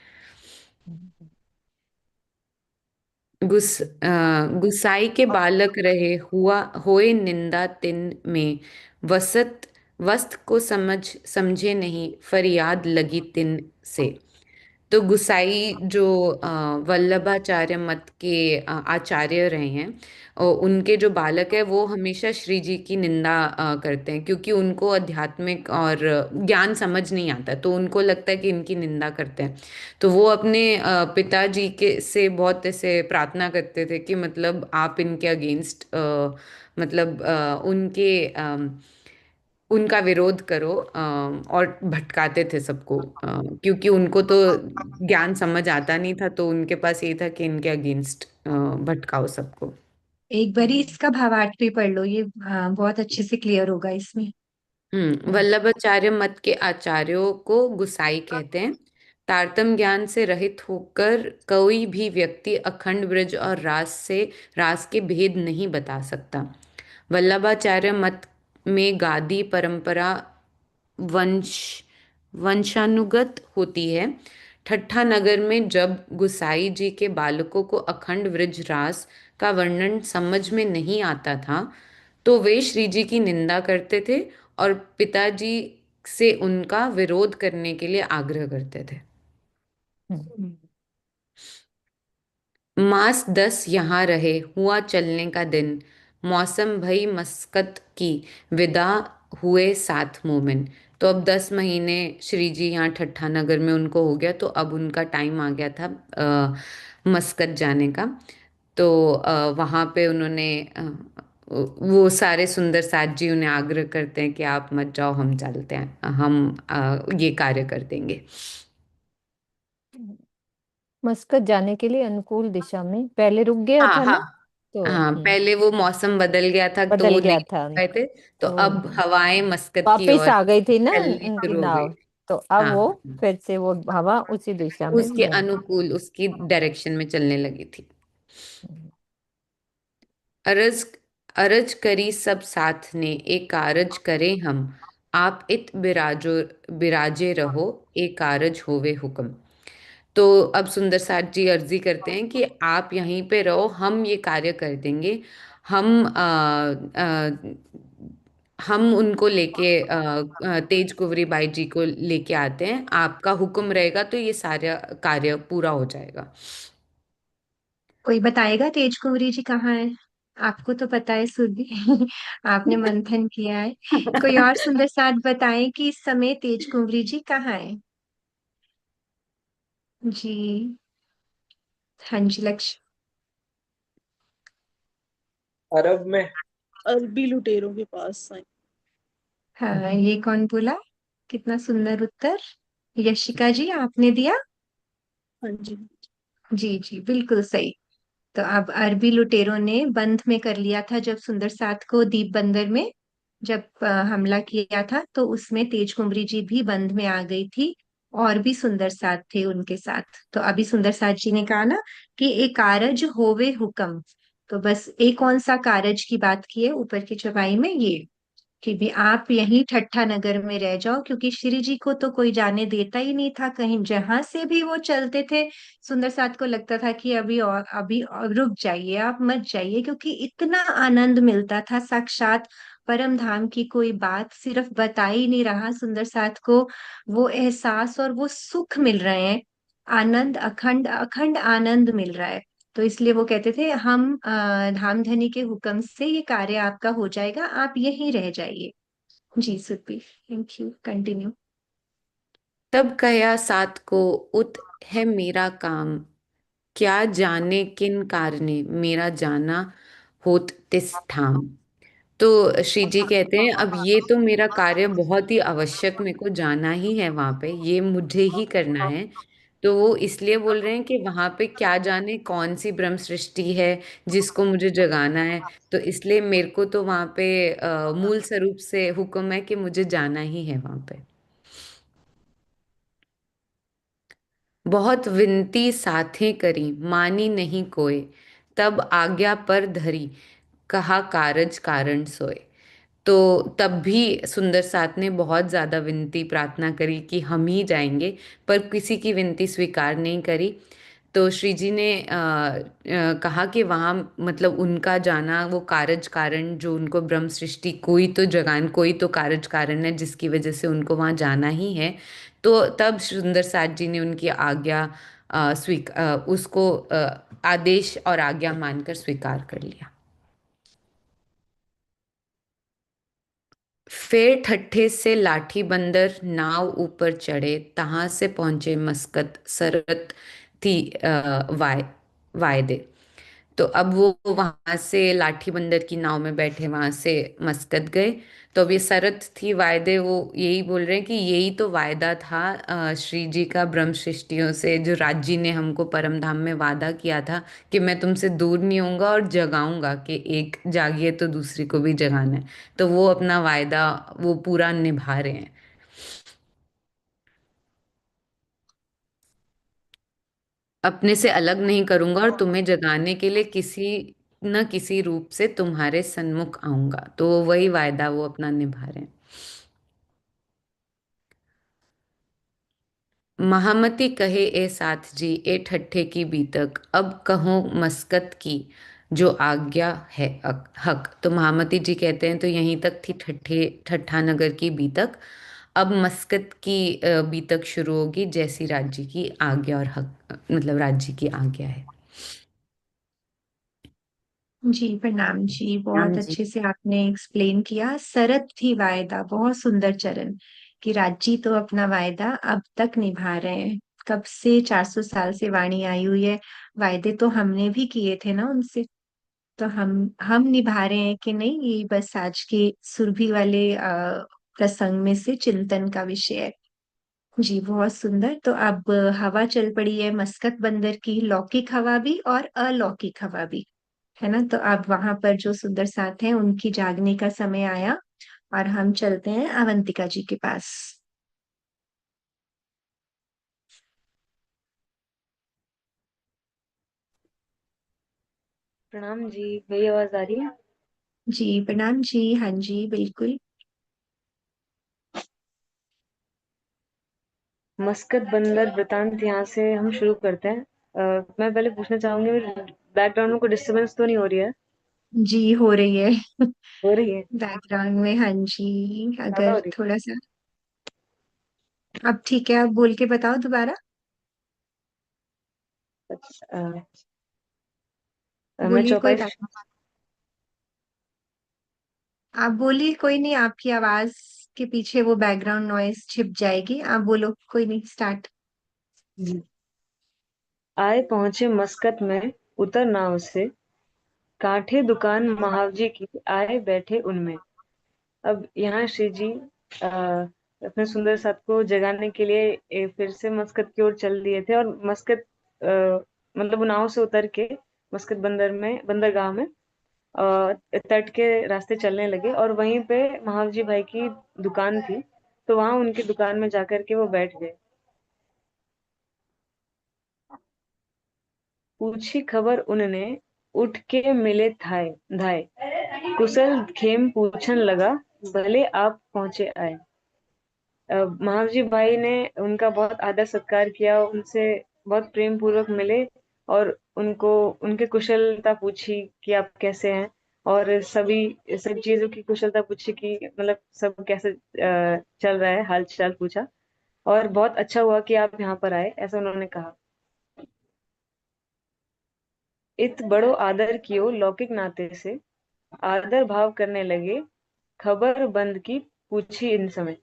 गुसाई के बालक रहे हुआ होए निंदा तिन में, वसत वस्त को समझे नहीं फरियाद लगी तिन से। तो गुसाई जो वल्लभाचार्य मत के आचार्य रहे हैं, उनके जो बालक है वो हमेशा श्री जी की निंदा करते हैं, क्योंकि उनको आध्यात्मिक और ज्ञान समझ नहीं आता, तो उनको लगता है कि इनकी निंदा करते हैं। तो वो अपने पिताजी के से बहुत ऐसे प्रार्थना करते थे कि मतलब आप इनके अगेंस्ट, मतलब उनका विरोध करो, और भटकाते थे सबको, क्योंकि उनको तो ज्ञान समझ आता नहीं था, तो उनके पास ये था कि इनके अगेंस्ट भटकाओ सबको। एक बारी इसका भावार्थ भी पढ़ लो, ये बहुत अच्छे से क्लियर होगा इसमें। वल्लभाचार्य मत के आचार्यों को गुसाई कहते हैं। तारतम ज्ञान से रहित होकर कोई भी व्यक्ति अखंड ब्रज और रास के भेद नहीं बता सकता। वल्लभाचार्य मत में गादी परंपरा वंश वंशानुगत होती है। ठट्ठा नगर में जब गुसाई जी के बालकों को अखंड व्रज रास का वर्णन समझ में नहीं आता था, तो वे श्री जी की निंदा करते थे और पिताजी से उनका विरोध करने के लिए आग्रह करते थे। हम्म। मास 10 यहाँ रहे, हुआ चलने का दिन, मौसम भई मस्कत की, विदा हुए 7 मोमिन। तो अब 10 महीने श्री जी यहाँ ठट्ठा नगर में उनको हो गया, तो अब उनका टाइम आ गया था मस्कत जाने का। तो वहाँ पे उन्होंने वो सारे सुंदर साथ जी उन्हें आग्रह करते हैं कि आप मत जाओ, हम चलते हैं, हम ये कार्य कर देंगे। मस्कत जाने के लिए अनुकूल दिशा में पहले रुक गया हाँ था हाँ। ना, तो हाँ, पहले वो मौसम बदल गया था तो बदल वो गया नहीं था जा पाए थे। तो तो अब हवाएं मस्कत की वापिस ओर आ गई थी ना चलनी उनकी शुरू हो गई। नाव। तो अब हाँ, वो फिर से वो हवा उसी दिशा में उसके मूव। अनुकूल, उसकी डायरेक्शन में चलने लगी थी। अरज अरज करी सब साथ ने, एक कारज करे हम, आप इत बिराजे रहो, एक कारज होवे हुक्म। तो अब सुंदर साथ जी अर्जी करते हैं कि आप यहीं पे रहो, हम ये कार्य कर देंगे। हम हम उनको लेके तेज कुंवरी बाई जी को लेके आते हैं, आपका हुक्म रहेगा तो ये सारा कार्य पूरा हो जाएगा। कोई बताएगा तेज कुंवरी जी कहाँ है? आपको तो पता है सुरभि। आपने मंथन किया है। कोई और सुंदर साथ बताएं कि इस समय तेज कुंवरी जी कहाँ है? जी। हाँ जी, लक्ष्य। अरब में। अरबी लुटेरों के पास साईं। हाँ, ये कौन बोला? कितना सुंदर उत्तर यशिका जी आपने दिया। हाँ जी। जी जी, बिल्कुल सही। तो अब अरबी लुटेरों ने बंद में कर लिया था जब सुंदर साथ को दीप बंदर में जब हमला किया था, तो उसमें तेज कुंवरी जी भी बंद में आ गई थी। और भी सुंदर साथ थे उनके साथ। तो अभी सुंदर साथ जी ने कहा ना कि एक कारज होवे हुक्म। तो बस एक कौन सा कारज की बात की है ऊपर की चौपाई में, ये कि भी आप यहीं ठट्ठा नगर में रह जाओ, क्योंकि श्री जी को तो कोई जाने देता ही नहीं था कहीं। जहां से भी वो चलते थे, सुंदर साथ को लगता था कि अभी और रुक जाइए, आप मत जाइए, क्योंकि इतना आनंद मिलता था। साक्षात परम धाम की कोई बात सिर्फ बता ही नहीं रहा सुंदर साथ को, वो एहसास और वो सुख मिल रहे हैं। आनंद, अखंड अखंड आनंद मिल रहा है। तो इसलिए वो कहते थे हम धामधनी के हुक्म से ये कार्य आपका हो जाएगा, आप यहीं रह जाइए। जी सुरभि, थैंक यू, कंटिन्यू। तब कया सात को, उत है मेरा काम, क्या जाने किन कारणे मेरा जाना होत तिस ठाम। तो श्री जी कहते हैं अब ये तो मेरा कार्य बहुत ही आवश्यक, मेरे को जाना ही है वहां पे, ये मुझे ही करना है। तो वो इसलिए बोल रहे हैं कि वहां पे क्या जाने कौन सी ब्रह्म सृष्टि है जिसको मुझे जगाना है। तो इसलिए मेरे को तो वहां पे मूल स्वरूप से हुक्म है कि मुझे जाना ही है वहां पे। बहुत विनती साथें करी, मानी नहीं कोय, तब आज्ञा पर धरी, कहा कारज कारण सोए। तो तब भी सुंदर साथ ने बहुत ज्यादा विनती प्रार्थना करी कि हम ही जाएंगे, पर किसी की विनती स्वीकार नहीं करी। तो श्री जी ने कहा कि वहाँ मतलब उनका जाना वो कारज कारण जो उनको ब्रह्म सृष्टि कोई तो कारज कारण है जिसकी वजह से उनको वहाँ जाना ही है। तो तब सुंदर साथ जी ने उनकी आज्ञा उसको आदेश और आज्ञा मानकर स्वीकार कर लिया। फिर ठट्ठे से लाठी बंदर नाव ऊपर चढ़े, तहां से पहुंचे मस्कत सरत थी वायदे। तो अब वो वहां से लाठी बंदर की नाव में बैठे वहां से मस्कत गए। तो अब ये शरत थी वायदे, वो यही बोल रहे हैं कि यही तो वायदा था श्री जी का ब्रह्म सृष्टियों से, जो राज जी ने हमको परम धाम में वादा किया था कि मैं तुमसे दूर नहीं होऊंगा और जगाऊंगा, कि एक जागिए तो दूसरी को भी जगाना है। तो वो अपना वायदा वो पूरा निभा रहे हैं। अपने से अलग नहीं करूंगा और तुम्हें जगाने के लिए किसी न किसी रूप से तुम्हारे सन्मुख आऊंगा। तो वही वायदा वो अपना निभा रहे हैं। महामती कहे ए साथ जी ए ठट्ठे की बीतक, अब कहो मस्कत की जो आज्ञा है हक। तो महामती जी कहते हैं तो यहीं तक थी ठट्ठा नगर की बीतक। अब मस्कत की बीतक शुरू होगी, जैसी राज्य की आज्ञा और हक मतलब राज्य की आज्ञा है। जी प्रणाम जी, राम बहुत जी। अच्छे से आपने एक्सप्लेन किया। सरत थी वायदा, बहुत सुंदर चरण कि राजी तो अपना वायदा अब तक निभा रहे हैं। कब से 400 साल से वाणी आई हुई है, वायदे तो हमने भी किए थे ना उनसे। तो हम निभा रहे हैं कि नहीं, ये बस आज के सुरभि वाले प्रसंग में से चिंतन का विषय है। जी बहुत सुंदर। तो अब हवा चल पड़ी है मस्कत बंदर की, लौकिक हवा भी और अलौकिक हवा भी, है ना। तो अब वहां पर जो सुंदर साथ हैं उनकी जागने का समय आया और हम चलते हैं अवंतिका जी के पास। प्रणाम जी, मेरी आवाज आ रही है? जी प्रणाम जी, हाँ जी बिल्कुल। मस्कत बंदर वृतांत यहाँ से हम शुरू करते हैं। मैं पहले पूछना चाहूंगी, मेरे बैकग्राउंड में कोई डिस्टरबेंस तो नहीं हो रही है? जी हो रही है हो रही है? बैकग्राउंड में, हाँ जी, ज्यादा हो अगर रही थोड़ा सा। अब ठीक है, आप बोल के बताओ दोबारा। है? अच्छा, मैं बोलिए, कोई चौपाई बात नहीं। आप बोलिए, कोई नहीं, आपकी आवाज के पीछे वो बैकग्राउंड नॉइज छिप जाएगी। आप बोलो, कोई नहीं, स्टार्ट। आए पहुंचे मस्कत में उतर नाव से, कांठे दुकान महावजी की आए बैठे उनमें। अब यहाँ श्री जी अपने सुंदर साथ को जगाने के लिए फिर से मस्कत की ओर चल दिए थे, और मस्कत मतलब नाव से उतर के मस्कत बंदरगाह में तट के रास्ते चलने लगे, और वहीं पे महावजी भाई की दुकान थी। तो वहां उनकी दुकान में जाकर के वो बैठ गए। पूछी खबर उनने, उठ के मिले थाए धाए, कुशल खेम पूछन लगा, भले आप पहुंचे आए। महावजी भाई ने उनका बहुत आदर सत्कार किया, उनसे बहुत प्रेम पूर्वक मिले, और उनको उनके कुशलता पूछी कि आप कैसे हैं, और सब चीजों की कुशलता पूछी कि मतलब सब कैसे चल रहा है, हाल चाल पूछा। और बहुत अच्छा हुआ कि आप यहाँ पर आए, ऐसा उन्होंने कहा। इत बड़ो आदर कियो लौकिक नाते से, आदर भाव करने लगे, खबर बंद की पूछी इन समय।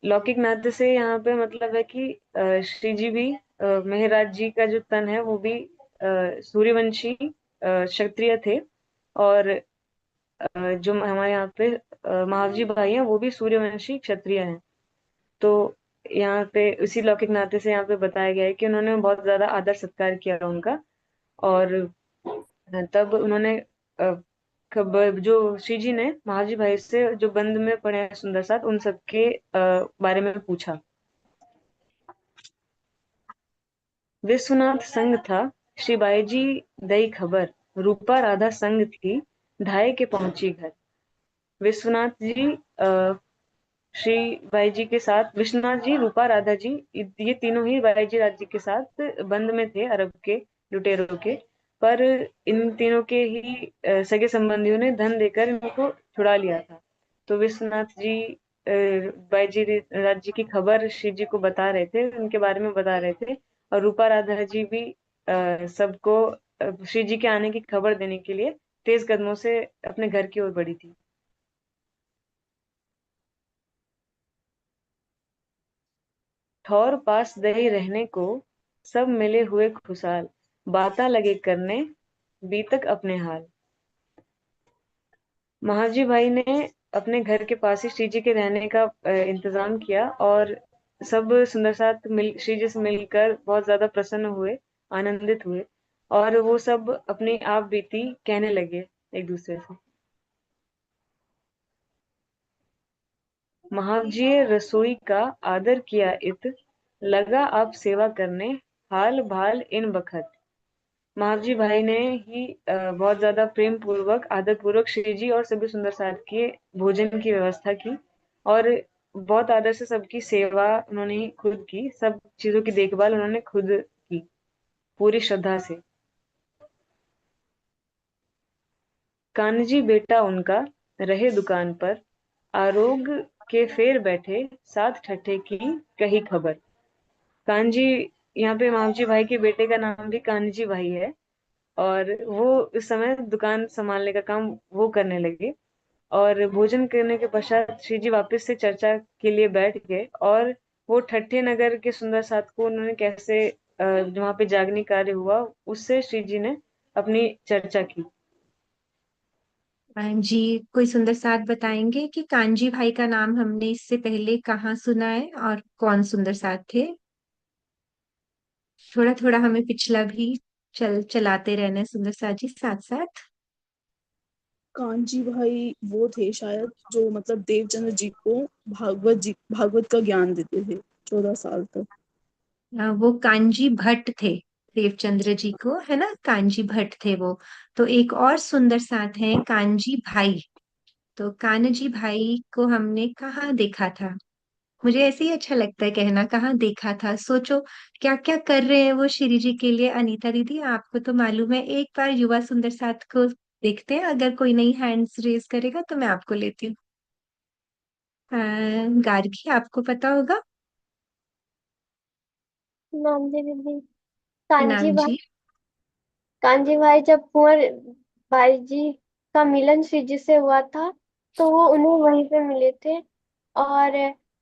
लौकिक नाते से यहाँ पे मतलब है कि श्री जी भी मेहराज जी का जो तन है वो भी सूर्यवंशी क्षत्रिय थे, और जो हमारे यहाँ पे महावजी भाई हैं वो भी सूर्यवंशी क्षत्रिय हैं। तो यहाँ पे उसी लौकिक नाते से यहाँ पे बताया गया है कि उन्होंने बहुत ज्यादा आदर सत्कार किया उनका। और तब उन्होंने जो श्री जी ने महाजी भाई से जो बंद में पड़े हैं सुंदर साथ, उन सबके बारे में पूछा। विश्वनाथ संग था श्री बाई जी, दई खबर, रूपा राधा संग थी, ढाई के पहुंची घर। विश्वनाथ जी श्री बाई जी के साथ विश्वनाथ जी, रूपा, राधा जी, ये तीनों ही बाई जी राज्य के साथ बंद में थे अरब के लुटेरों के। पर इन तीनों के ही सगे संबंधियों ने धन देकर इनको छुड़ा लिया था। तो विश्वनाथ जी बाई जी राज्य की खबर श्री जी को बता रहे थे, उनके बारे में बता रहे थे। और रूपा राधा जी भी सबको श्री जी के आने की खबर देने के लिए तेज कदमों से अपने घर की ओर बढ़ी थी। ठौर पास दही रहने को, सब मिले हुए खुशहाल, बाता लगे करने, बीतक अपने हाल। महाजी भाई ने अपने घर के पास ही श्री जी के रहने का इंतजाम किया, और सब सुंदर साथ श्री जी से मिलकर बहुत ज्यादा प्रसन्न हुए, आनंदित हुए, और वो सब अपनी आप बीती कहने लगे एक दूसरे से। महावजी रसोई का आदर किया इत, लगा आप सेवा करने, हाल भाल इन बखत। महावजी भाई ने ही बहुत ज्यादा प्रेम पूर्वक, आदर पूर्वक श्री जी और सभी सुंदर साथ के भोजन की व्यवस्था की, और बहुत आदर से सबकी सेवा उन्होंने ही खुद की, सब चीजों की देखभाल उन्होंने खुद की, पूरी श्रद्धा से। कान्जी बेटा उनका रहे दुकान पर, आरोग के फेर बैठे, साथ ठट्ठे की कही खबर। कान्जी, यहाँ पे मामजी भाई के बेटे का नाम भी कान्जी भाई है, और वो इस समय दुकान संभालने का काम वो करने लगे। और भोजन करने के पश्चात श्री जी वापस से चर्चा के लिए बैठ गए, और वो ठट्ठे नगर के सुंदर साथ को उन्होंने कैसे वहां पे जागनी कार्य हुआ, उससे श्री जी ने अपनी चर्चा की। जी, कोई सुंदर साथ बताएंगे कि कांजी भाई का नाम हमने इससे पहले कहाँ सुना है और कौन सुंदर साथ थे? थोड़ा थोड़ा हमें पिछला भी चलाते रहना है सुंदर साथ जी, साथ साथ। कांजी भाई वो थे शायद जो मतलब देवचंद्र जी को भागवत का ज्ञान देते थे 14 साल तक। वो कांजी भट्ट थे देवचंद्र जी को, है ना, कांजी भट्ट थे वो। तो एक और सुंदर साथ हैं कांजी भाई। तो कान्जी भाई को हमने कहाँ देखा था? मुझे ऐसे ही अच्छा लगता है कहना, कहाँ देखा था। सोचो क्या क्या कर रहे हैं वो श्री जी के लिए। अनीता दीदी, आपको तो मालूम है, एक बार युवा सुंदर साथ को देखते हैं, अगर कोई नई हैंड्स रेज करेगा तो मैं आपको लेती हूँ। गार्गी, आपको पता होगा? नाम दे दीदी। कांजी नाम भाई। जी। कांजी भाई जब कुंवर भाई जी का मिलन श्री जी से हुआ था, तो वो उन्हें वहीं पे मिले थे। और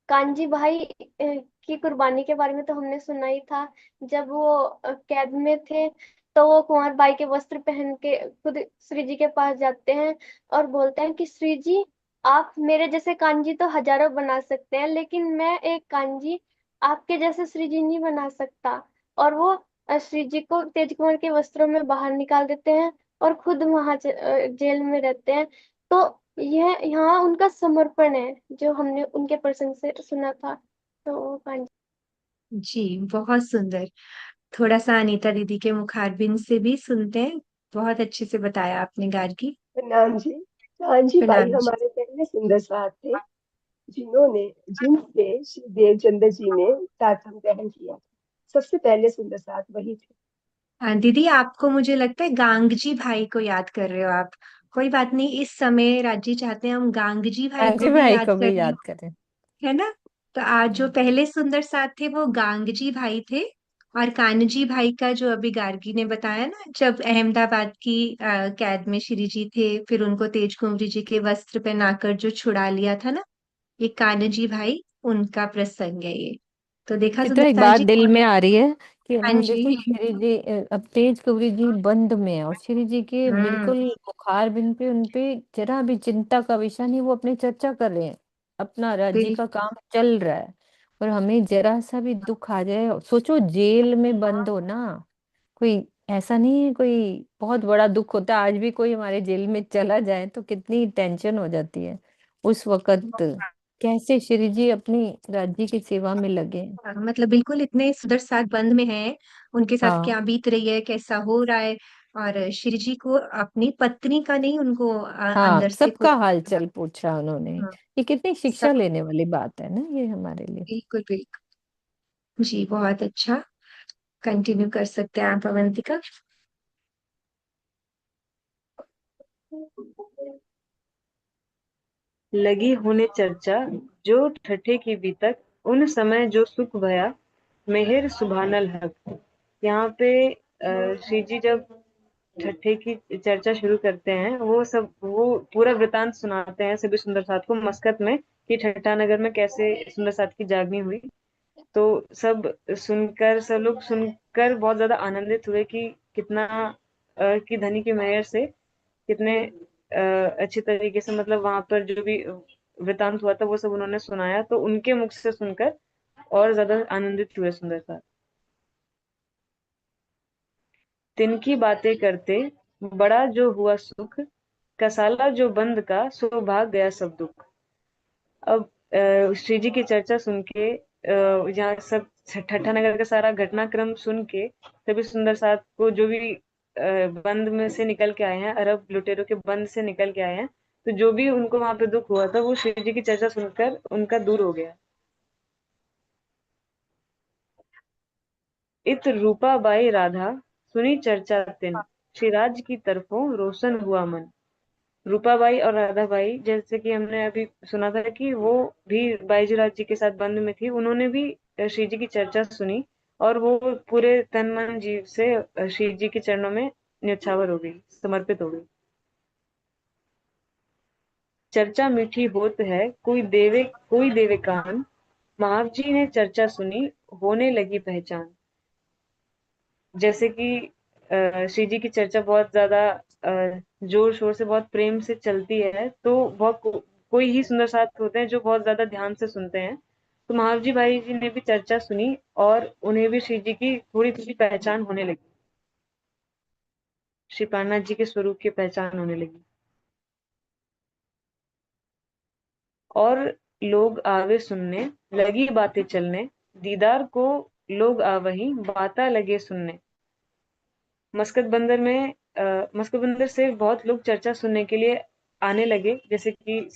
कांजी भाई की कुर्बानी के बारे में तो हमने सुना ही था। जब वो कैद में थे, तो वो कुंवर भाई के वस्त्र पहन के खुद श्री जी के पास जाते हैं और बोलते हैं कि श्री जी, आप मेरे जैसे कांजी तो हजारों बना सकते हैं, लेकिन मैं एक कांजी आपके जैसे श्री जी नहीं बना सकता। और वो श्री जी को तेज कुंवर के वस्त्रों में बाहर निकाल देते हैं और खुद वहां जेल में रहते हैं। तो यह यहाँ उनका समर्पण है जो हमने उनके प्रसंग से सुना था। तो कांजी। जी, बहुत सुंदर। थोड़ा सा अनीता दीदी के मुखारबिन से भी सुनते हैं। बहुत अच्छे से बताया आपने गार्गी। प्रणाम जी। कांजी भाई प्रणाम जी। हमारे पहले सुंदर साथ थे जिनसे श्री देवचंद्र जी ने तातम ग्रहण किया था। सबसे पहले सुंदर साथ वही थे। दीदी, आपको मुझे लगता है गांगजी भाई को याद कर रहे हो आप। कोई बात नहीं, इस समय राजी चाहते हैं हम गांगजी भाई को कांजी भी भाई याद को कर भी लें, याद करें। है ना? तो आज जो पहले सुंदर साथ थे वो गांगजी भाई थे। और कान्हजी भाई का जो अभी गार्गी ने बताया ना, जब अहमदाबाद की कैद में श्री जी थे, फिर उनको तेज कुंवरी जी के वस्त्र पहनाकर जो छुड़ा लिया था ना, ये कान्हजी भाई, उनका प्रसंग है ये। तो देखा ये तो एक सुंदरता बात जी। दिल में आ रही है कि हाँ ना, जी। जैसे श्री जी अब तेज कवरी जी बंद में है, और श्री जी के हम्म। बिल्कुल बुखार बिन पे उनपे जरा भी चिंता का विषय नहीं, वो अपनी चर्चा कर रहे हैं, अपना राज्य का बिल्कुल। काम चल रहा है। और हमें जरा सा भी दुख आ जाए, सोचो जेल में बंद हो ना, कोई ऐसा नहीं है, कोई बहुत बड़ा दुख होता है। आज भी कोई हमारे जेल में चला जाए तो कितनी टेंशन हो जाती है। उस वक्त कैसे श्री जी अपनी राज्य की सेवा में लगे। मतलब बिल्कुल इतने सुंदर साथ बंद में हैं, उनके साथ हाँ। क्या बीत रही है, कैसा हो रहा है। और श्री जी को अपनी पत्नी का नहीं, उनको हाँ, अंदर से सबका कुछ। हालचाल पूछा उन्होंने। हाँ, ये कितनी शिक्षा सब। लेने वाली बात है ना ये हमारे लिए। बिल्कुल बिल्कुल। जी, बहुत अच्छा। कंटिन्यू कर सकते हैं आप अवंतिका। लगी होने चर्चा जो ठठे की बीतक, उन समय जो सुख भया, मेहर सुभानल हक। यहाँ पे श्री जी जब ठट्ठे की चर्चा शुरू करते हैं, वो पूरा वृतांत सुनाते हैं सभी सुंदर साथ को मस्कत में, कि ठट्ठा नगर में कैसे सुंदर साथ की जागनी हुई। तो सब लोग सुनकर बहुत ज्यादा आनंदित हुए कि कितना कि धनी की मेहर से कितने अच्छी तरीके से, मतलब वहां पर जो भी वृतांत हुआ था वो सब उन्होंने सुनाया, तो उनके मुख से सुनकर और ज्यादा आनंदित हुए सुंदर साथ। तिनकी बातें करते बड़ा जो हुआ सुख, कसाला जो बंद का, सो भाग गया सब दुख। अब श्री जी की चर्चा सुन के यहाँ सब ठट्ठा नगर का सारा घटनाक्रम सुन के सभी सुंदर साथ को, जो भी बंद में से निकल के आए हैं, अरब लुटेरों के बंद से निकल के आए हैं, तो जो भी उनको वहां पे दुख हुआ था वो श्री जी की चर्चा सुनकर उनका दूर हो गया। इत रूपा बाई राधा सुनी चर्चा तिन, श्रीराज की तरफों रोशन हुआ मन। रूपाबाई और राधाबाई, जैसे कि हमने अभी सुना था कि वो भी बाईजी राज जी के साथ बंद में थी, उन्होंने भी श्री जी की चर्चा सुनी और वो पूरे तन मन जीव से श्री जी के चरणों में न्यौछावर हो गई, समर्पित हो गई। चर्चा मीठी होत है कोई देवे कान, महाव जी ने चर्चा सुनी होने लगी पहचान। जैसे कि श्री जी की चर्चा बहुत ज्यादा जोर शोर से, बहुत प्रेम से चलती है, तो कोई ही सुंदर साथ होते हैं जो बहुत ज्यादा ध्यान से सुनते हैं। तो महावजी भाई जी ने भी चर्चा सुनी और उन्हें भी श्री जी की थोड़ी थोड़ी पहचान होने लगी, श्री प्राणनाथ जी के स्वरूप की पहचान होने लगी। और लोग आवे सुनने, लगी बातें चलने, दीदार को लोग आवहीं, बाता लगे सुनने। मस्कत बंदर से बहुत लोग चर्चा सुनने के लिए आने लगे, जैसे कि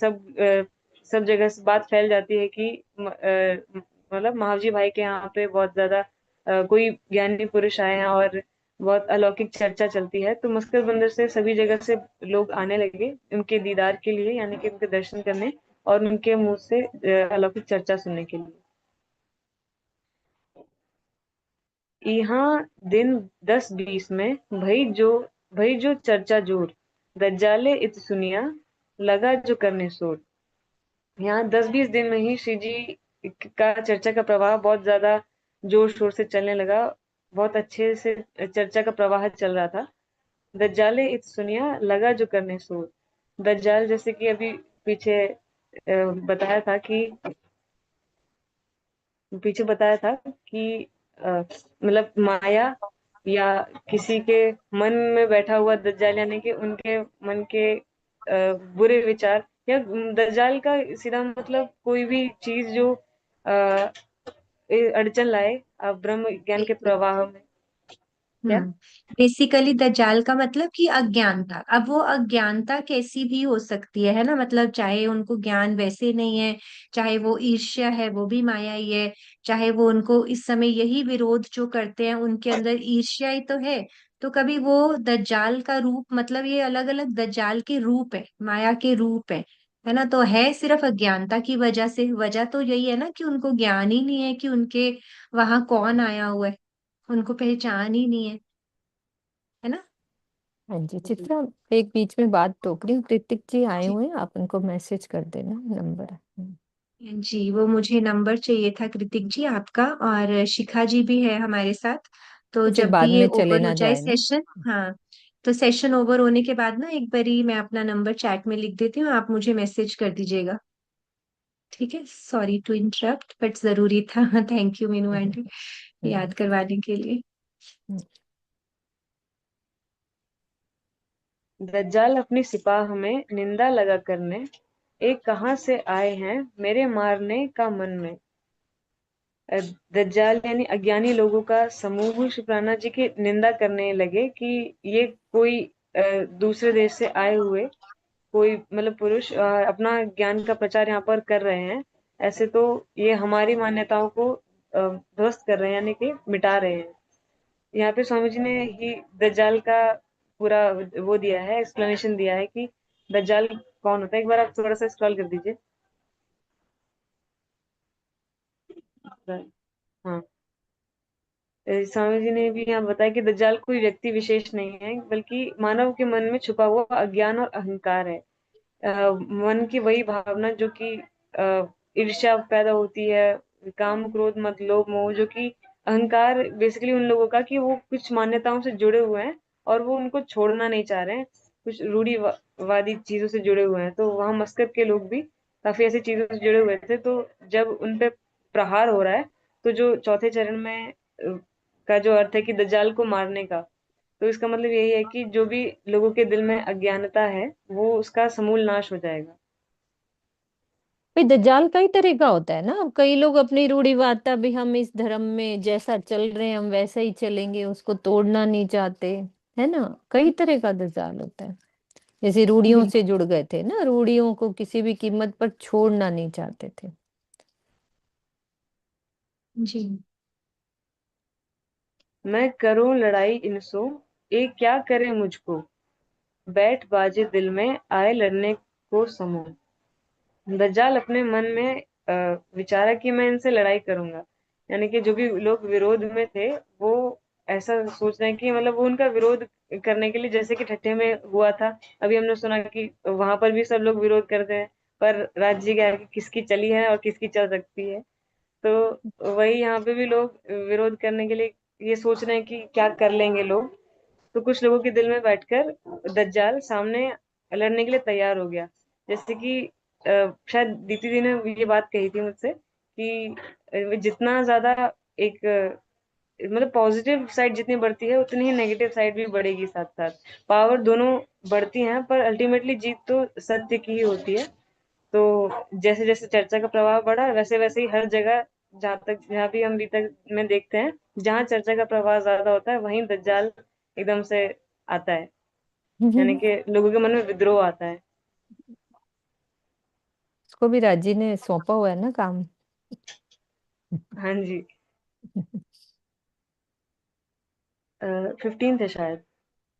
सब जगह से बात फैल जाती है कि मतलब महावजी भाई के यहाँ पे बहुत ज्यादा कोई ज्ञानी पुरुष आए हैं और बहुत अलौकिक चर्चा चलती है, तो मस्कत बंदर से सभी जगह से लोग आने लगे उनके दीदार के लिए, यानी कि उनके दर्शन करने और उनके मुंह से अलौकिक चर्चा सुनने के लिए। यहाँ दिन 10-20 में भई जो चर्चा जोर, दज्जाले इत सुनिया, लगा जो करने शोर। यहाँ 10-20 दिन में ही श्री जी का चर्चा का प्रवाह बहुत ज्यादा जोर शोर से चलने लगा, बहुत अच्छे से चर्चा का प्रवाह चल रहा था। दज्जाले इत सुनिया, लगा जो करने शोर। दज्जाल, जैसे कि अभी पीछे बताया था कि कि मतलब माया या किसी के मन में बैठा हुआ दज्जाल, यानी कि उनके मन के बुरे विचार, या दज्जाल का सीधा मतलब कोई भी चीज जो अड़चन लाए ब्रह्म ज्ञान के बिल्कुल। प्रवाह में। क्या? बेसिकली दज्जाल का मतलब कि अज्ञानता। अब वो अज्ञानता कैसी भी हो सकती है ना, मतलब चाहे उनको ज्ञान वैसे नहीं है, चाहे वो ईर्ष्या है, वो भी माया ही है। चाहे वो उनको इस समय यही विरोध जो करते हैं उनके अंदर ईर्ष्या ही तो है। तो कभी वो दज्जाल का रूप, मतलब ये अलग अलग दज्जाल के रूप है, माया के रूप है ना। तो है सिर्फ अज्ञानता की वजह से, वजह तो यही है ना कि उनको ज्ञान ही नहीं है कि उनके वहां कौन आया हुआ है, उनको पहचान ही नहीं है ना। हाँ जी चित्रा, एक बीच में बात टोक रही हूँ, कृतिक जी आए जी हुए हैं, आप उनको मैसेज कर देना नंबर। जी, वो मुझे नंबर चाहिए था कृतिक जी आपका, और शिखा जी भी है हमारे साथ। तो तो फिर जब भी बाद ये में चले ओवर हो ना जाए जाए ना। सेशन, हाँ, तो सेशन ओवर होने के बाद ना एक बारी मैं अपना नंबर चैट में लिख देती हूँ, आप मुझे मैसेज कर दीजिएगा। ठीक है, सॉरी टू इंटरप्ट बट जरूरी था। थैंक यू मीनू आंटी, याद करवाने के लिए। दज्जाल अपनी सिपाह में निंदा लगा करने, एक कहाँ से आए हैं मेरे मारने का मन में। दज्जाल यानी अज्ञानी लोगों का समूह शुक्राना जी की निंदा करने लगे कि ये कोई दूसरे देश से आए हुए कोई मतलब पुरुष अपना ज्ञान का प्रचार यहाँ पर कर रहे हैं। ऐसे तो ये हमारी मान्यताओं को ध्वस्त कर रहे हैं, यानी कि मिटा रहे हैं। यहाँ पे स्वामी जी ने ही दज्जाल का पूरा वो दिया है, एक्सप्लेनेशन दिया है कि दज्जाल कौन होता है। एक बार आप थोड़ा सा स्क्रॉल कर दीजिए। हाँ, स्वामी जी ने भी यहाँ बताया कि दज्जाल कोई व्यक्ति विशेष नहीं है, बल्कि मानव के मन में छुपा हुआ अज्ञान और अहंकार है। मन की वही भावना जो कि ईर्ष्या पैदा होती है, काम क्रोध मत लोभ मोह, जो कि अहंकार बेसिकली उन लोगों का कि वो कुछ मान्यताओं से जुड़े हुए हैं और वो उनको छोड़ना नहीं चाह रहे हैं, कुछ रूढ़िवादी चीजों से जुड़े हुए हैं। तो वहाँ मस्कत के लोग भी काफी ऐसी चीजों से जुड़े हुए थे। तो जब उन पे प्रहार हो रहा है, तो जो चौथे चरण में का जो अर्थ है कि दज्जाल को मारने का, तो इसका मतलब यही है कि जो भी लोगों के दिल में अज्ञानता है वो उसका समूल नाश हो जाएगा। भाई दज्जाल कई तरह का होता है ना। अब कई लोग अपनी रूढ़िवादिता भी, हम इस धर्म में जैसा चल रहे हैं हम वैसा ही चलेंगे, उसको तोड़ना नहीं चाहते, है ना। कई तरह का दज्जाल होता है। जैसे रूढ़ियों से बिल्कुल। जुड़ गए थे ना, रूढ़ियों को किसी भी कीमत पर छोड़ना नहीं चाहते थे। जी। मैं करूं लड़ाई इनसो, ये क्या करे मुझको, बैठ बाजे दिल में आए लड़ने को समूह। दज्जाल अपने मन में विचारा कि मैं इनसे लड़ाई करूंगा, यानी कि जो भी लोग विरोध में थे वो ऐसा सोच रहे हैं कि मतलब वो उनका विरोध करने के लिए, जैसे कि ठट्ठे में हुआ था। अभी हमने सुना कि वहां पर भी सब लोग विरोध करते हैं, पर राज्य क्या है कि किसकी चली है और किसकी चल सकती है। तो वही यहाँ पे भी लोग विरोध करने के लिए ये सोच रहे हैं कि क्या कर लेंगे लोग। तो कुछ लोगों के दिल में बैठकर दज्जाल सामने लड़ने के लिए तैयार हो गया। जैसे कि शायद दीप्ति दी ने ये बात कही थी मुझसे कि जितना ज्यादा एक मतलब पॉजिटिव साइड जितनी बढ़ती है उतनी ही नेगेटिव साइड भी बढ़ेगी साथ साथ। पावर दोनों बढ़ती हैं, पर अल्टीमेटली जीत तो सत्य की ही होती है। तो जैसे जैसे चर्चा का प्रभाव बढ़ा, वैसे वैसे ही हर जगह, जहाँ भी हम अभी तक में देखते हैं, जहाँ चर्चा का प्रभाव ज्यादा होता है वहीं दज्जाल एकदम से आता है, यानी कि लोगों के मन में विद्रोह आता है। उसको भी राजी ने सौंपा हुआ है ना काम। हाँ जी। 15 है शायद।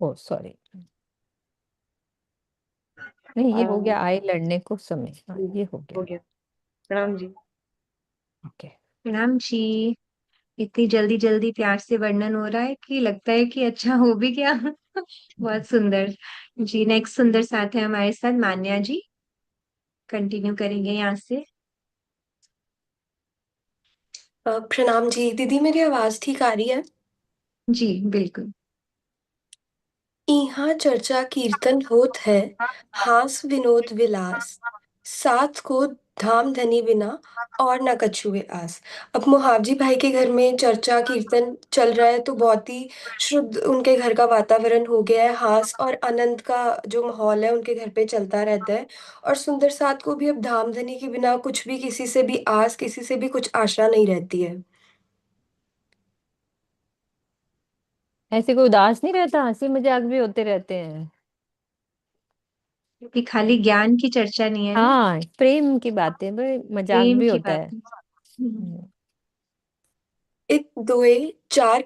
ओ सॉरी, नहीं ये हो गया, आए लड़ने को समय। हाँ ये हो हो गया। गया। प्रणाम जी। ओके। प्रणाम जी। इतनी जल्दी जल्दी प्यार से वर्णन हो रहा है कि लगता है कि अच्छा हो भी गया। बहुत सुंदर। जी, नेक्स्ट सुंदर साथ है हमारे साथ मान्या जी। कंटिन्यू करेंगे यहाँ से। प्रणाम जी दीदी, मेरी आवाज ठीक आ रही है? जी बिल्कुल। इहाँ चर्चा कीर्तन होत है, हास विनोद विलास, साथ को धाम धनी बिना और न कछुए आस। अब मुहावजी भाई के घर में चर्चा कीर्तन चल रहा है, तो बहुत ही शुद्ध उनके घर का वातावरण हो गया है। हास और आनंद का जो माहौल है उनके घर पे चलता रहता है। और सुंदर साथ को भी अब धाम धनी के बिना कुछ भी, किसी से भी आस, किसी से भी कुछ आशा नहीं रहती है। ऐसे कोई उदास नहीं रहता, हंसी मजाक भी होते रहते हैं। क्योंकि खाली ज्ञान की चर्चा नहीं है ना, हाँ, प्रेम की बातें भाई, मजाक प्रेम भी की होता है। बात। हम्म। एक दोए चार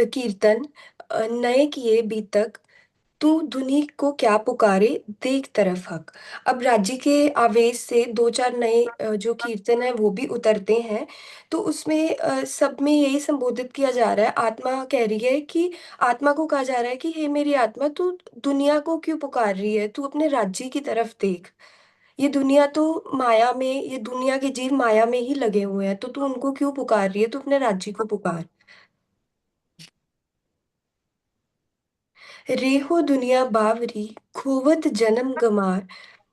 कीर्तन नए किए बीतक, तू धुनी को क्या पुकारे, देख तरफ हक। अब राज्य के आवेश से दो चार नए जो कीर्तन है वो भी उतरते हैं। तो उसमें सब में यही संबोधित किया जा रहा है, आत्मा कह रही है कि, आत्मा को कहा जा रहा है कि हे मेरी आत्मा, तू दुनिया को क्यों पुकार रही है, तू अपने राज्य की तरफ देख। ये दुनिया तो माया में, ये दुनिया के जीव माया में ही लगे हुए हैं, तो तू उनको क्यों पुकार रही है, तू अपने राज्य को पुकार। रेहो दुनिया बावरी, खोवत जन्म गमार,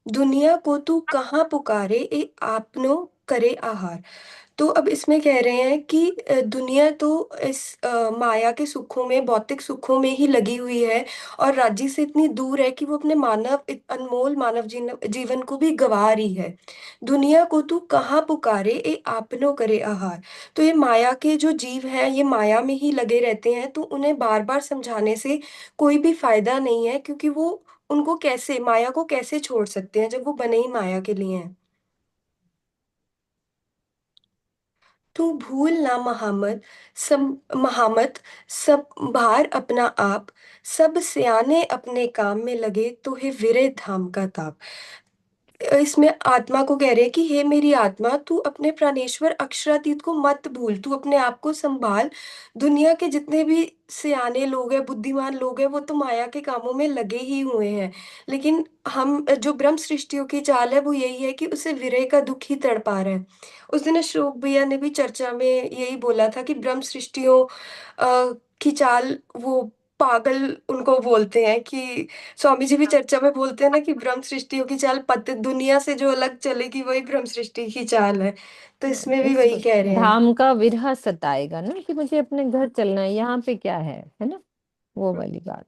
दुनिया को तू कहाँ पुकारे, ए आपनो करे आहार। तो अब इसमें कह रहे हैं कि दुनिया तो इस माया के सुखों में, भौतिक सुखों में ही लगी हुई है और राज्य से इतनी दूर है कि वो अपने अनमोल मानव जीवन को भी गंवा रही है। दुनिया को तू कहाँ पुकारे, ए आपनो करे आहार। तो ये माया के जो जीव हैं, ये माया में ही लगे रहते हैं, तो उन्हें बार बार समझाने से कोई भी फायदा नहीं है, क्योंकि वो उनको कैसे, माया को कैसे छोड़ सकते हैं जब वो बने ही माया के लिए हैं। तू भूल ना महामत, सब भार अपना आप, सब सियाने अपने काम में लगे, तो है विरह धाम का ताप। इसमें आत्मा को कह रहे हैं कि हे मेरी आत्मा, तू अपने प्राणेश्वर अक्षरातीत को मत भूल, तू अपने आप को संभाल। दुनिया के जितने भी सियाने लोग हैं, बुद्धिमान लोग हैं, वो तो माया के कामों में लगे ही हुए हैं। लेकिन हम जो ब्रह्म सृष्टियों की चाल है वो यही है कि उसे विरह का दुख ही तड़पा रहा है। उस दिन अशोक भैया ने भी चर्चा में यही बोला था कि ब्रह्म सृष्टियों की चाल, वो पागल उनको बोलते हैं, कि स्वामी जी भी चर्चा में बोलते हैं ना कि ब्रह्म सृष्टियों की चाल पति दुनिया से जो अलग चलेगी वही ब्रह्म सृष्टि की चाल है। तो इसमें भी वही कह रहे हैं। धाम का विरह सताएगा ना, कि मुझे अपने घर चलना है, यहाँ पे क्या है ना, वो वाली बात।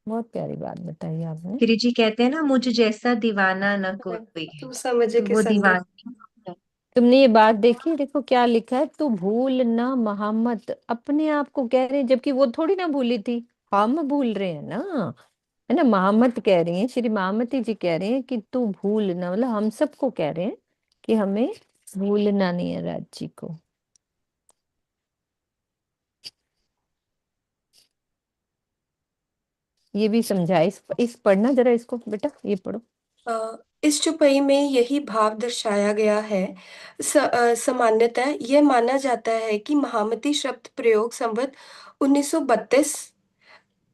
बहुत प्यारी बात बताई आपने। श्री जी कहते हैं ना, मुझ जैसा दीवाना न कोई है। तुम समझे तो कि वो संगत। दीवाना। तुमने ये बात देखी, देखो क्या लिखा है, तू भूल ना मोहम्मद, अपने आप को कह रहे हैं, जबकि वो थोड़ी ना भूली थी, हम भूल रहे हैं ना, है ना। महामत कह रही हैं, श्री महामती जी कह रहे हैं कि तू भूल ना, मतलब हम सबको कह रहे हैं कि हमें भूलना नहीं है राज जी को। ये भी समझाए, इस पढ़ना जरा इसको बेटा, ये पढ़ो। इस चौपाई में यही भाव दर्शाया गया है। सामान्यतः यह माना जाता है कि महामती शब्द प्रयोग संवत 1932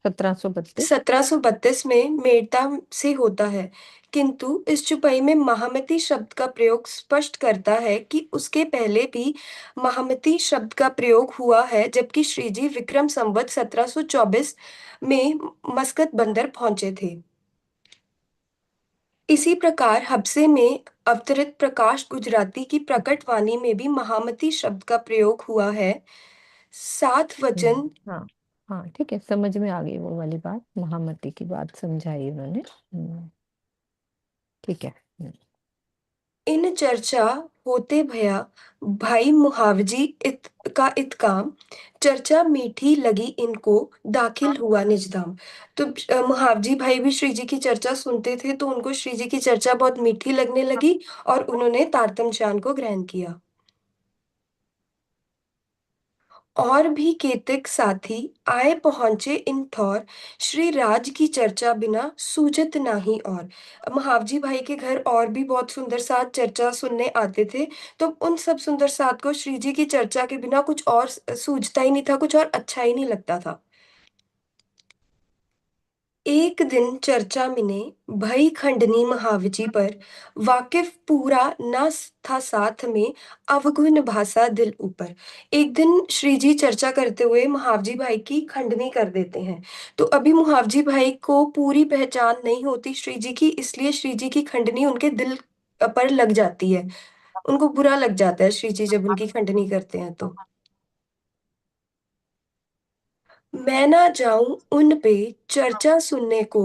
1732। 1732 में मेड़ता से होता है, किंतु इस चौपाई में महामती शब्द का प्रयोग स्पष्ट करता है कि उसके पहले भी महामती शब्द का प्रयोग हुआ है, जबकि श्रीजी विक्रम संवत 1724 में मस्कत बंदर पहुंचे थे। इसी प्रकार हब्से में अवतरित प्रकाश गुजराती की प्रकट वाणी में भी महामती शब्द का प्रयोग हुआ है। सात वचन। हाँ हाँ ठीक है, समझ में आ गई वो वाली बात, महामती की बात समझाई उन्होंने। ठीक है। इन चर्चा होते भया भाई मुहावजी इत काम, चर्चा मीठी लगी इनको, दाखिल हुआ निजधाम। तो मुहावजी भाई भी श्री जी की चर्चा सुनते थे, तो उनको श्री जी की चर्चा बहुत मीठी लगने लगी और उन्होंने तारतम ज्ञान को ग्रहण किया। और भी केतक साथी आए पहुंचे इन ठौर, श्री राज की चर्चा बिना सूझत नाही और। महावजी भाई के घर और भी बहुत सुंदर साथ चर्चा सुनने आते थे, तो उन सब सुंदर साथ को श्री जी की चर्चा के बिना कुछ और सूझता ही नहीं था, कुछ और अच्छा ही नहीं लगता था। एक दिन चर्चा मिने भई खंडनी महावजी पर, वाकिफ पूरा न था साथ में, अवगुण भाषा दिल ऊपर। एक दिन श्री जी चर्चा करते हुए महावजी भाई की खंडनी कर देते हैं। तो अभी महावजी भाई को पूरी पहचान नहीं होती श्री जी की, इसलिए श्री जी की खंडनी उनके दिल पर लग जाती है। उनको बुरा लग जाता है श्री जी जब उनकी खंडनी करते हैं तो। मैं ना जाऊं उन पे चर्चा सुनने को,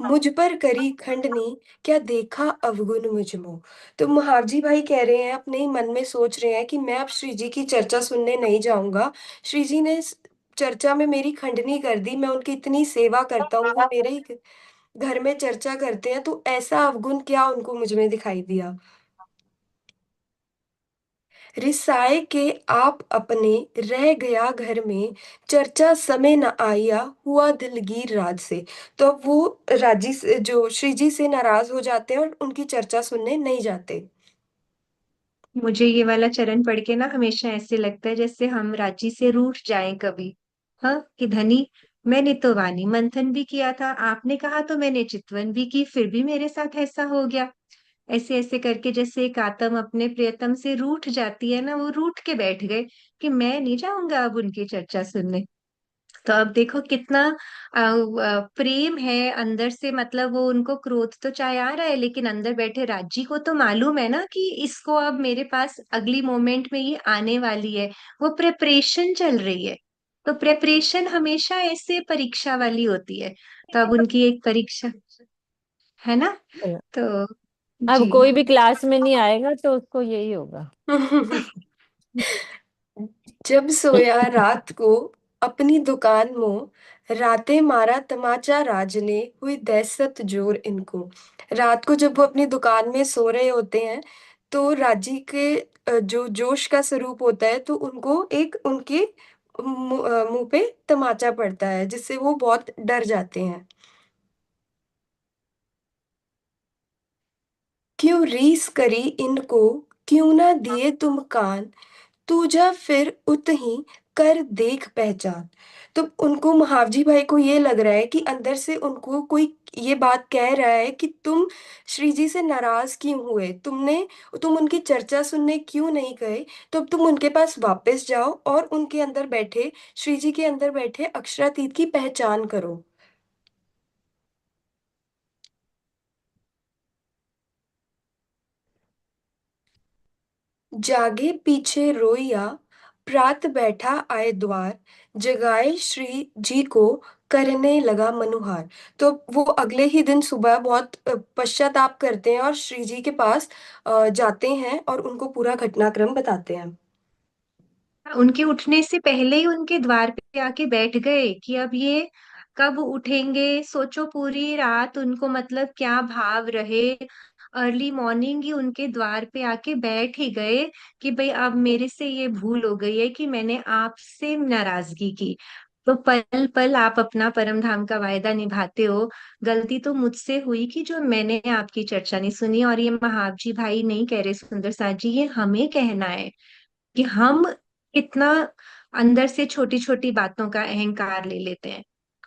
मुझ पर करी खंडनी, क्या देखा अवगुण मुझमो। तो महावजी भाई कह रहे हैं, अपने ही मन में सोच रहे हैं कि मैं अब श्री जी की चर्चा सुनने नहीं जाऊंगा। श्री जी ने इस चर्चा में मेरी खंडनी कर दी, मैं उनकी इतनी सेवा करता हूँ, वो मेरे ही घर में चर्चा करते हैं, तो ऐसा अवगुण क्या उनको मुझ में दिखाई दिया। रिसाए के आप अपने रह गया घर में, चर्चा समय न आया हुआ दिलगीर राज से। तो अब वो राजी से, जो श्री जी से नाराज हो जाते हैं और उनकी चर्चा सुनने नहीं जाते। मुझे ये वाला चरण पढ़ के ना हमेशा ऐसे लगता है जैसे हम रांची से रूठ जाएं कभी। हाँ, कि धनी, मैंने तो वाणी मंथन भी किया था, आपने कहा तो मैंने चितवन भी की, फिर भी मेरे साथ ऐसा हो गया। ऐसे ऐसे करके जैसे एक आत्म अपने प्रियतम से रूठ जाती है ना, वो रूठ के बैठ गए कि मैं नहीं जाऊंगा अब उनकी चर्चा सुनने। तो अब देखो कितना प्रेम है अंदर से, मतलब वो उनको क्रोध तो चाहे आ रहा है, लेकिन अंदर बैठे राजी को तो मालूम है ना कि इसको अब मेरे पास अगली मोमेंट में ये आने वाली है। वो प्रेपरेशन चल रही है। तो प्रेपरेशन हमेशा ऐसे परीक्षा वाली होती है। तो अब उनकी एक परीक्षा है ना। तो अब जी। कोई भी क्लास में नहीं आएगा तो उसको यही होगा। जब सोया रात को अपनी दुकान मों, रातें मारा तमाचा राज ने, हुई दहशत जोर इनको। रात को जब वो अपनी दुकान में सो रहे होते हैं तो राजी के जो जोश का स्वरूप होता है, तो उनको एक उनके मुंह पे तमाचा पड़ता है जिससे वो बहुत डर जाते हैं। क्यों रीस करी इनको, क्यों ना दिए तुम कान, तू जा फिर उतही कर देख पहचान। तो उनको महावजी भाई को ये लग रहा है कि अंदर से उनको कोई ये बात कह रहा है कि तुम श्री जी से नाराज क्यों हुए, तुम उनकी चर्चा सुनने क्यों नहीं गए। तो अब तुम उनके पास वापस जाओ और उनके अंदर बैठे, श्री जी के अंदर बैठे अक्षरातीत की पहचान करो। जागे पीछे रोइया, प्रात बैठा आए द्वार, जगाए श्री जी को करने लगा मनुहार। तो वो अगले ही दिन सुबह बहुत पश्चाताप करते हैं और श्री जी के पास जाते हैं और उनको पूरा घटनाक्रम बताते हैं। उनके उठने से पहले ही उनके द्वार पे आके बैठ गए कि अब ये कब उठेंगे। सोचो पूरी रात उनको मतलब क्या भाव रहे। अर्ली मॉर्निंग ही उनके द्वार पे आके बैठ ही गए कि भाई अब मेरे से ये भूल हो गई है कि मैंने आपसे नाराजगी की। तो पल पल आप अपना परम धाम का वायदा निभाते हो। गलती तो मुझसे हुई कि जो मैंने आपकी चर्चा नहीं सुनी। और ये महावजी भाई नहीं कह रहे सुंदर साथ जी, ये हमें कहना है कि हम कितना अंदर से छोटी छोटी बातों का अहंकार ले लेते हैं।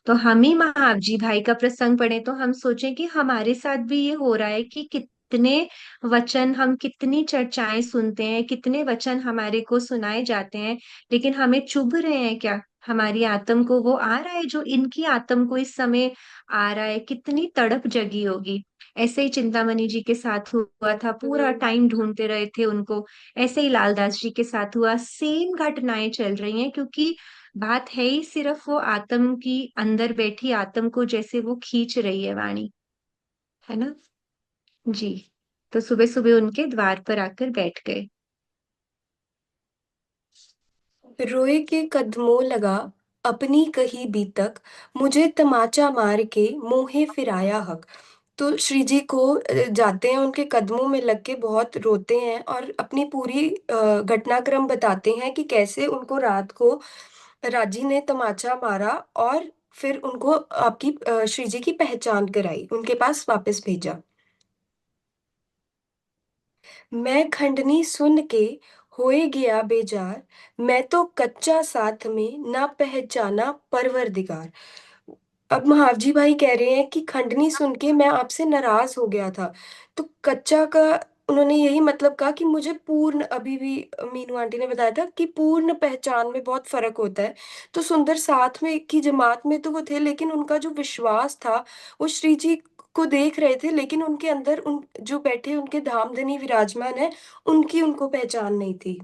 तो हम ही महावजी भाई का प्रसंग पढ़े तो हम सोचें कि हमारे साथ भी ये हो रहा है कि कितने वचन, हम कितनी चर्चाएं सुनते हैं, कितने वचन हमारे को सुनाए जाते हैं, लेकिन हमें चुभ रहे हैं क्या? हमारी आत्म को वो आ रहा है जो इनकी आत्म को इस समय आ रहा है? कितनी तड़प जगी होगी। ऐसे ही चिंतामणि जी के साथ हुआ था, पूरा टाइम ढूंढते रहे थे उनको। ऐसे ही लालदास जी के साथ हुआ, सेम घटनाएं चल रही हैं, क्योंकि बात है ही सिर्फ वो आत्म की, अंदर बैठी आत्म को जैसे वो खींच रही है वाणी, है ना। जी। तो सुबह सुबह उनके द्वार पर आकर बैठ गए। रोए के कदमों लगा अपनी कही बीतक, मुझे तमाचा मार के मोहे फिराया हक। तो श्री जी को जाते हैं, उनके कदमों में लग के बहुत रोते हैं और अपनी पूरी घटनाक्रम बताते हैं कि कैसे उनको रात को राजी ने तमाचा मारा और फिर उनको आपकी श्री जी की पहचान कराई, उनके पास वापस भेजा। मैं खंडनी सुन के होए गया बेजार, मैं तो कच्चा साथ में ना पहचाना परवरदिगार। अब महावजी भाई कह रहे हैं कि खंडनी सुन के मैं आपसे नाराज हो गया था। तो कच्चा का उन्होंने यही मतलब कहा कि मुझे पूर्ण, अभी भी मीनू आंटी ने बताया था कि पूर्ण पहचान में बहुत फर्क होता है। तो सुंदर साथ में की जमात में तो वो थे, लेकिन उनका जो विश्वास था, वो श्री जी को देख रहे थे लेकिन उनके अंदर उन जो बैठे उनके धामधनी विराजमान है, उनकी उनको पहचान नहीं थी।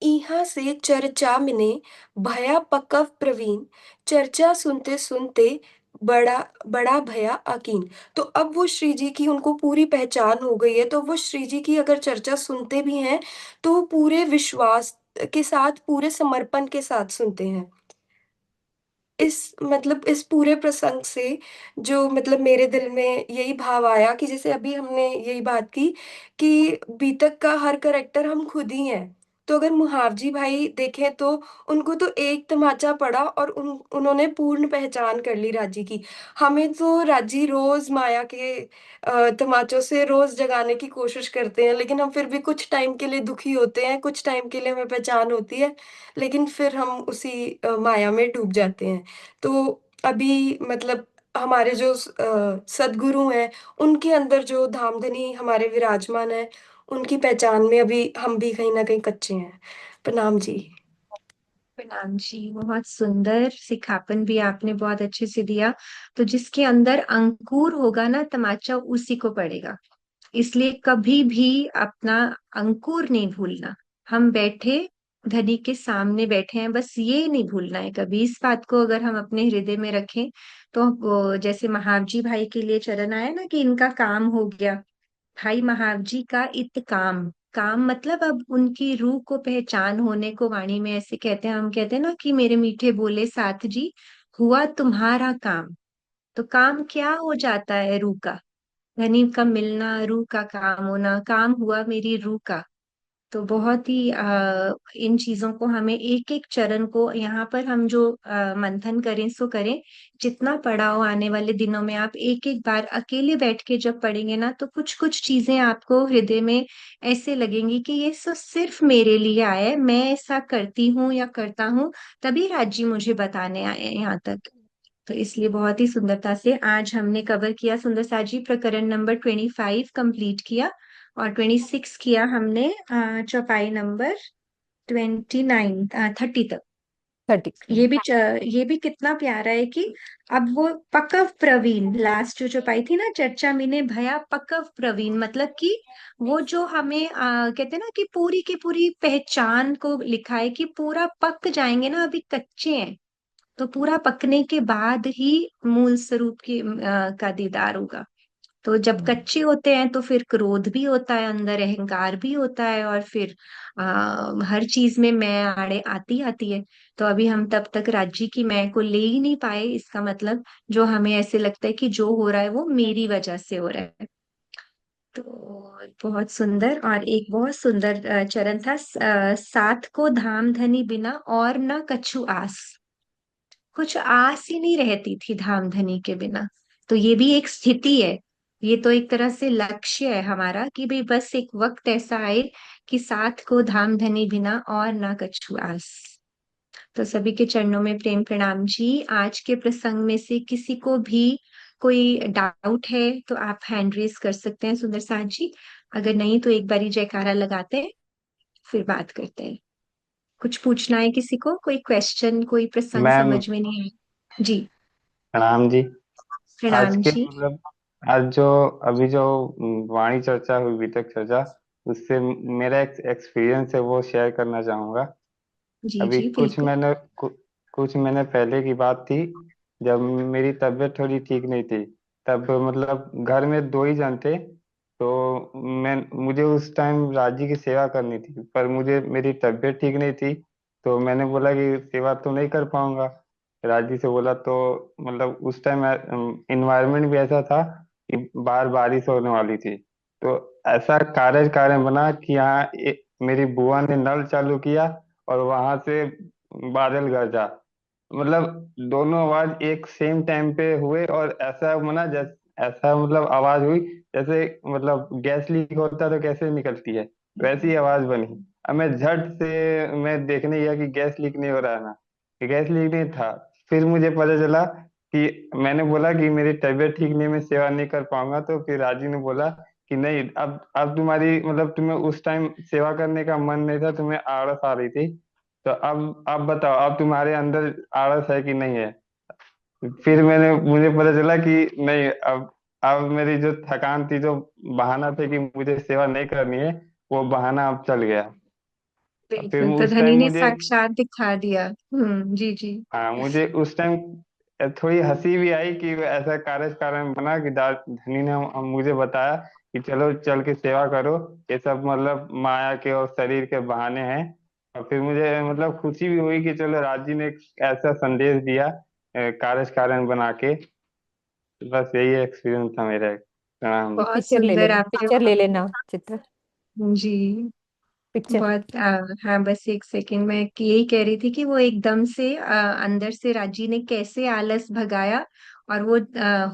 यहाँ से चर्चा मिने भया पकव प्रवीण, चर्चा सुनते सुनते बड़ा बड़ा भया अकीन। तो अब वो श्री जी की उनको पूरी पहचान हो गई है, तो वो श्री जी की अगर चर्चा सुनते भी हैं तो वो पूरे विश्वास के साथ, पूरे समर्पण के साथ सुनते हैं। इस मतलब इस पूरे प्रसंग से जो मतलब मेरे दिल में यही भाव आया कि जैसे अभी हमने यही बात की कि बीतक का हर करेक्टर हम खुद ही हैं। तो अगर मुहावजी भाई देखें तो उनको तो एक तमाचा पड़ा और उन्होंने पूर्ण पहचान कर ली राजी की। हमें तो राजी रोज माया के तमाचों से रोज जगाने की कोशिश करते हैं, लेकिन हम फिर भी कुछ टाइम के लिए दुखी होते हैं, कुछ टाइम के लिए हमें पहचान होती है, लेकिन फिर हम उसी माया में डूब जाते हैं। तो अभी मतलब हमारे जो सदगुरु हैं, उनके अंदर जो धामधनी हमारे विराजमान है, उनकी पहचान में अभी हम भी कहीं ना कहीं कच्चे हैं। प्रणाम जी। प्रणाम जी। बहुत सुंदर सिखापन भी आपने बहुत अच्छे से दिया। तो जिसके अंदर अंकुर होगा ना, तमाचा उसी को पड़ेगा। इसलिए कभी भी अपना अंकुर नहीं भूलना। हम बैठे धनी के सामने बैठे हैं, बस ये नहीं भूलना है कभी। इस बात को अगर हम अपने हृदय में रखें तो जैसे महावजी भाई के लिए चरण आया ना कि इनका काम हो गया। भाई महाव जी का इत काम, काम मतलब अब उनकी रूह को पहचान होने को वाणी में ऐसे कहते हैं। हम कहते हैं ना कि मेरे मीठे बोले साथ जी, हुआ तुम्हारा काम। तो काम क्या हो जाता है? रूह का, धनी का मिलना, रूह का काम होना, काम हुआ मेरी रूह का। तो बहुत ही इन चीजों को हमें एक एक चरण को यहाँ पर हम जो मंथन करें सो करें। जितना पढ़ाओ आने वाले दिनों में आप एक एक बार अकेले बैठ के जब पढ़ेंगे ना, तो कुछ कुछ चीजें आपको हृदय में ऐसे लगेंगी कि ये सब सिर्फ मेरे लिए आया है, मैं ऐसा करती हूँ या करता हूँ, तभी राज्य मुझे बताने आए हैं यहाँ तक। तो इसलिए बहुत ही सुंदरता से आज हमने कवर किया। सुंदर साजी प्रकरण नंबर 25 कंप्लीट किया, और 26 किया हमने चौपाई नंबर 29 30 तक। 30। ये भी कितना प्यारा है कि अब वो पकव प्रवीण, लास्ट जो चौपाई थी ना, चर्चा मिने भया पकव प्रवीण, मतलब कि वो जो हमें कहते हैं ना कि पूरी की पूरी पहचान को लिखा है कि पूरा पक जाएंगे ना, अभी कच्चे हैं। तो पूरा पकने के बाद ही मूल स्वरूप की का दीदार होगा। तो जब कच्चे होते हैं तो फिर क्रोध भी होता है, अंदर अहंकार भी होता है, और फिर हर चीज में मैं आड़े आती आती है। तो अभी हम तब तक राज्य की मैं को ले ही नहीं पाए। इसका मतलब जो हमें ऐसे लगता है कि जो हो रहा है वो मेरी वजह से हो रहा है। तो बहुत सुंदर। और एक बहुत सुंदर चरण था, साथ को धाम धनी बिना और न कछु आस। कुछ आस ही नहीं रहती थी धाम धनी के बिना। तो ये भी एक स्थिति है। ये तो एक तरह से लक्ष्य है हमारा कि भाई बस एक वक्त ऐसा आए कि साथ को धाम धनी बिना और ना कछु आस। तो सभी के चरणों में प्रेम प्रणाम जी। आज के प्रसंग में से किसी को भी कोई डाउट है तो आप हैंड रेस कर सकते हैं सुंदर साथ जी। अगर नहीं तो एक बारी जयकारा लगाते हैं, फिर बात करते हैं। कुछ पूछना है किसी को? कोई क्वेश्चन, कोई प्रसंग मैम समझ में नहीं आया जी? प्रणाम जी। आज प्रणाम के जी। मतलब आज जो अभी जो वाणी चर्चा हुई, वितक चर्चा, उससे मेरा एक एक्सपीरियंस है वो शेयर करना चाहूंगा। जी अभी जी बिल्कुल। कुछ महीने पहले की बात थी, जब मेरी तबीयत थोड़ी ठीक नहीं थी। तब मतलब घर में दो ही जन थे। तो मैं मुझे उस टाइम राज्य की सेवा करनी थी, पर मुझे मेरी तबीयत ठीक नहीं थी। तो मैंने बोला कि सेवा तो नहीं कर पाऊंगा। राज्य से बोला तो मतलब उस टाइम इन्वायरमेंट भी ऐसा था कि बाहर बारिश होने वाली थी। तो ऐसा कारण बना कि यहाँ मेरी बुआ ने नल चालू किया और वहां से बादल गरजा। मतलब दोनों आवाज एक सेम टाइम पे हुए, और ऐसा मना जैसे ऐसा मतलब आवाज हुई जैसे मतलब गैस लीक होता तो कैसे निकलती है, वैसी आवाज बनी। अब मैं झट से मैं देखने गया कि गैस लीक नहीं हो रहा है ना, कि गैस लीक नहीं था। फिर मुझे पता चला कि मैंने बोला कि मेरी तबीयत ठीक नहीं, मैं सेवा नहीं कर पाऊंगा। तो फिर राजू ने बोला कि नहीं, अब तुम्हारी मतलब तुम्हें उस टाइम सेवा करने का मन नहीं था, तुम्हें आलस आ रही थी। तो अब बताओ, अब तुम्हारे अंदर आलस है कि नहीं है। फिर मुझे पता चला कि नहीं, अब मेरी जो थकान थी, जो बहाना था कि मुझे सेवा नहीं करनी है, वो बहाना अब चल गया। फिर बिल्कुल, तो उस धनी टाइम ने मुझे, साक्षात दिखा दिया। जी जी। हाँ, मुझे उस टाइम थोड़ी हंसी भी आई कि वो ऐसा कारण बना कि धनी ने मुझे बताया कि चलो चल के सेवा करो, ये सब मतलब माया के और शरीर के बहाने हैं। और फिर मुझे मतलब खुशी भी हुई कि चलो राज जी ने एक ऐसा संदेश दिया कारण बना के। बस यही एक्सपीरियंस था मेरा। प्रणाम। बहुत पिक्चर ले सुंदर लेना, आपने। पिक्चर ले लेना चित्र। जी। पिक्चर। बहुत हाँ, बस एक सेकंड में यही कह रही थी कि वो एकदम से अंदर से राजी ने कैसे आलस भगाया। और वो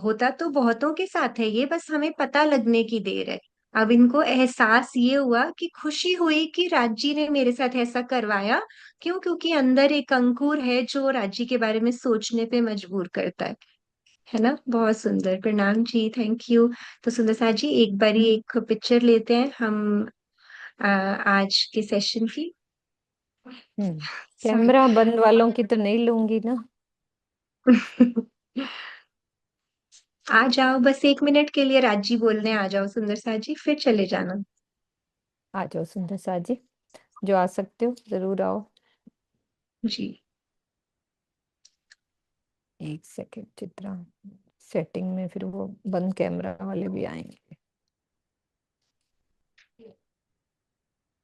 होता तो बहुतों के साथ है ये, बस हमें पता लगने की देर है। अब इनको एहसास ये हुआ कि खुशी हुई कि राजी ने मेरे साथ ऐसा करवाया। क्यों? क्योंकि अंदर एक अंकुर है जो राजी के बारे में सोचने पे मजबूर करता है। है ना? बहुत सुंदर, प्रणाम जी, थैंक यू। तो सुंदर साथ जी एक बारी एक पिक्चर लेते हैं हम आज के सेशन की। कैमरा बंद वालों की तो नहीं लूंगी ना। आ जाओ, बस 1 मिनट के लिए राजी बोलने आ जाओ सुंदर साथ जी, फिर चले जाना। आ जाओ सुंदर साथ जी, जो आ सकते हो जरूर आओ। जी। एक सेकंड चित्रा, सेटिंग में फिर वो बंद कैमरा वाले भी आएंगे।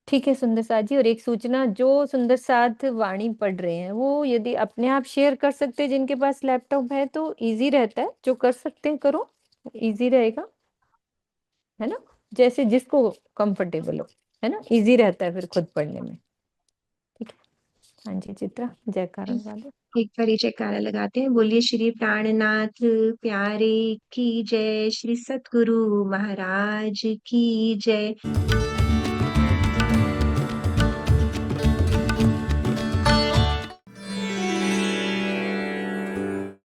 ठीक है सुंदर साथ जी, और एक सूचना, जो सुंदर साथ वाणी पढ़ रहे हैं वो यदि अपने आप शेयर कर सकते हैं, जिनके पास लैपटॉप है तो इजी रहता है, जो कर सकते हैं करो, इजी रहेगा, है ना? जैसे जिसको कंफर्टेबल हो, है ना, इजी रहता है फिर खुद पढ़ने में। ठीक है, हाँ जी चित्रा, जयकारा लगा दो। एक बारी जयकारा लगाते हैं, बोलिए श्री प्राणनाथ प्यारे की जय, श्री सतगुरु महाराज की जय।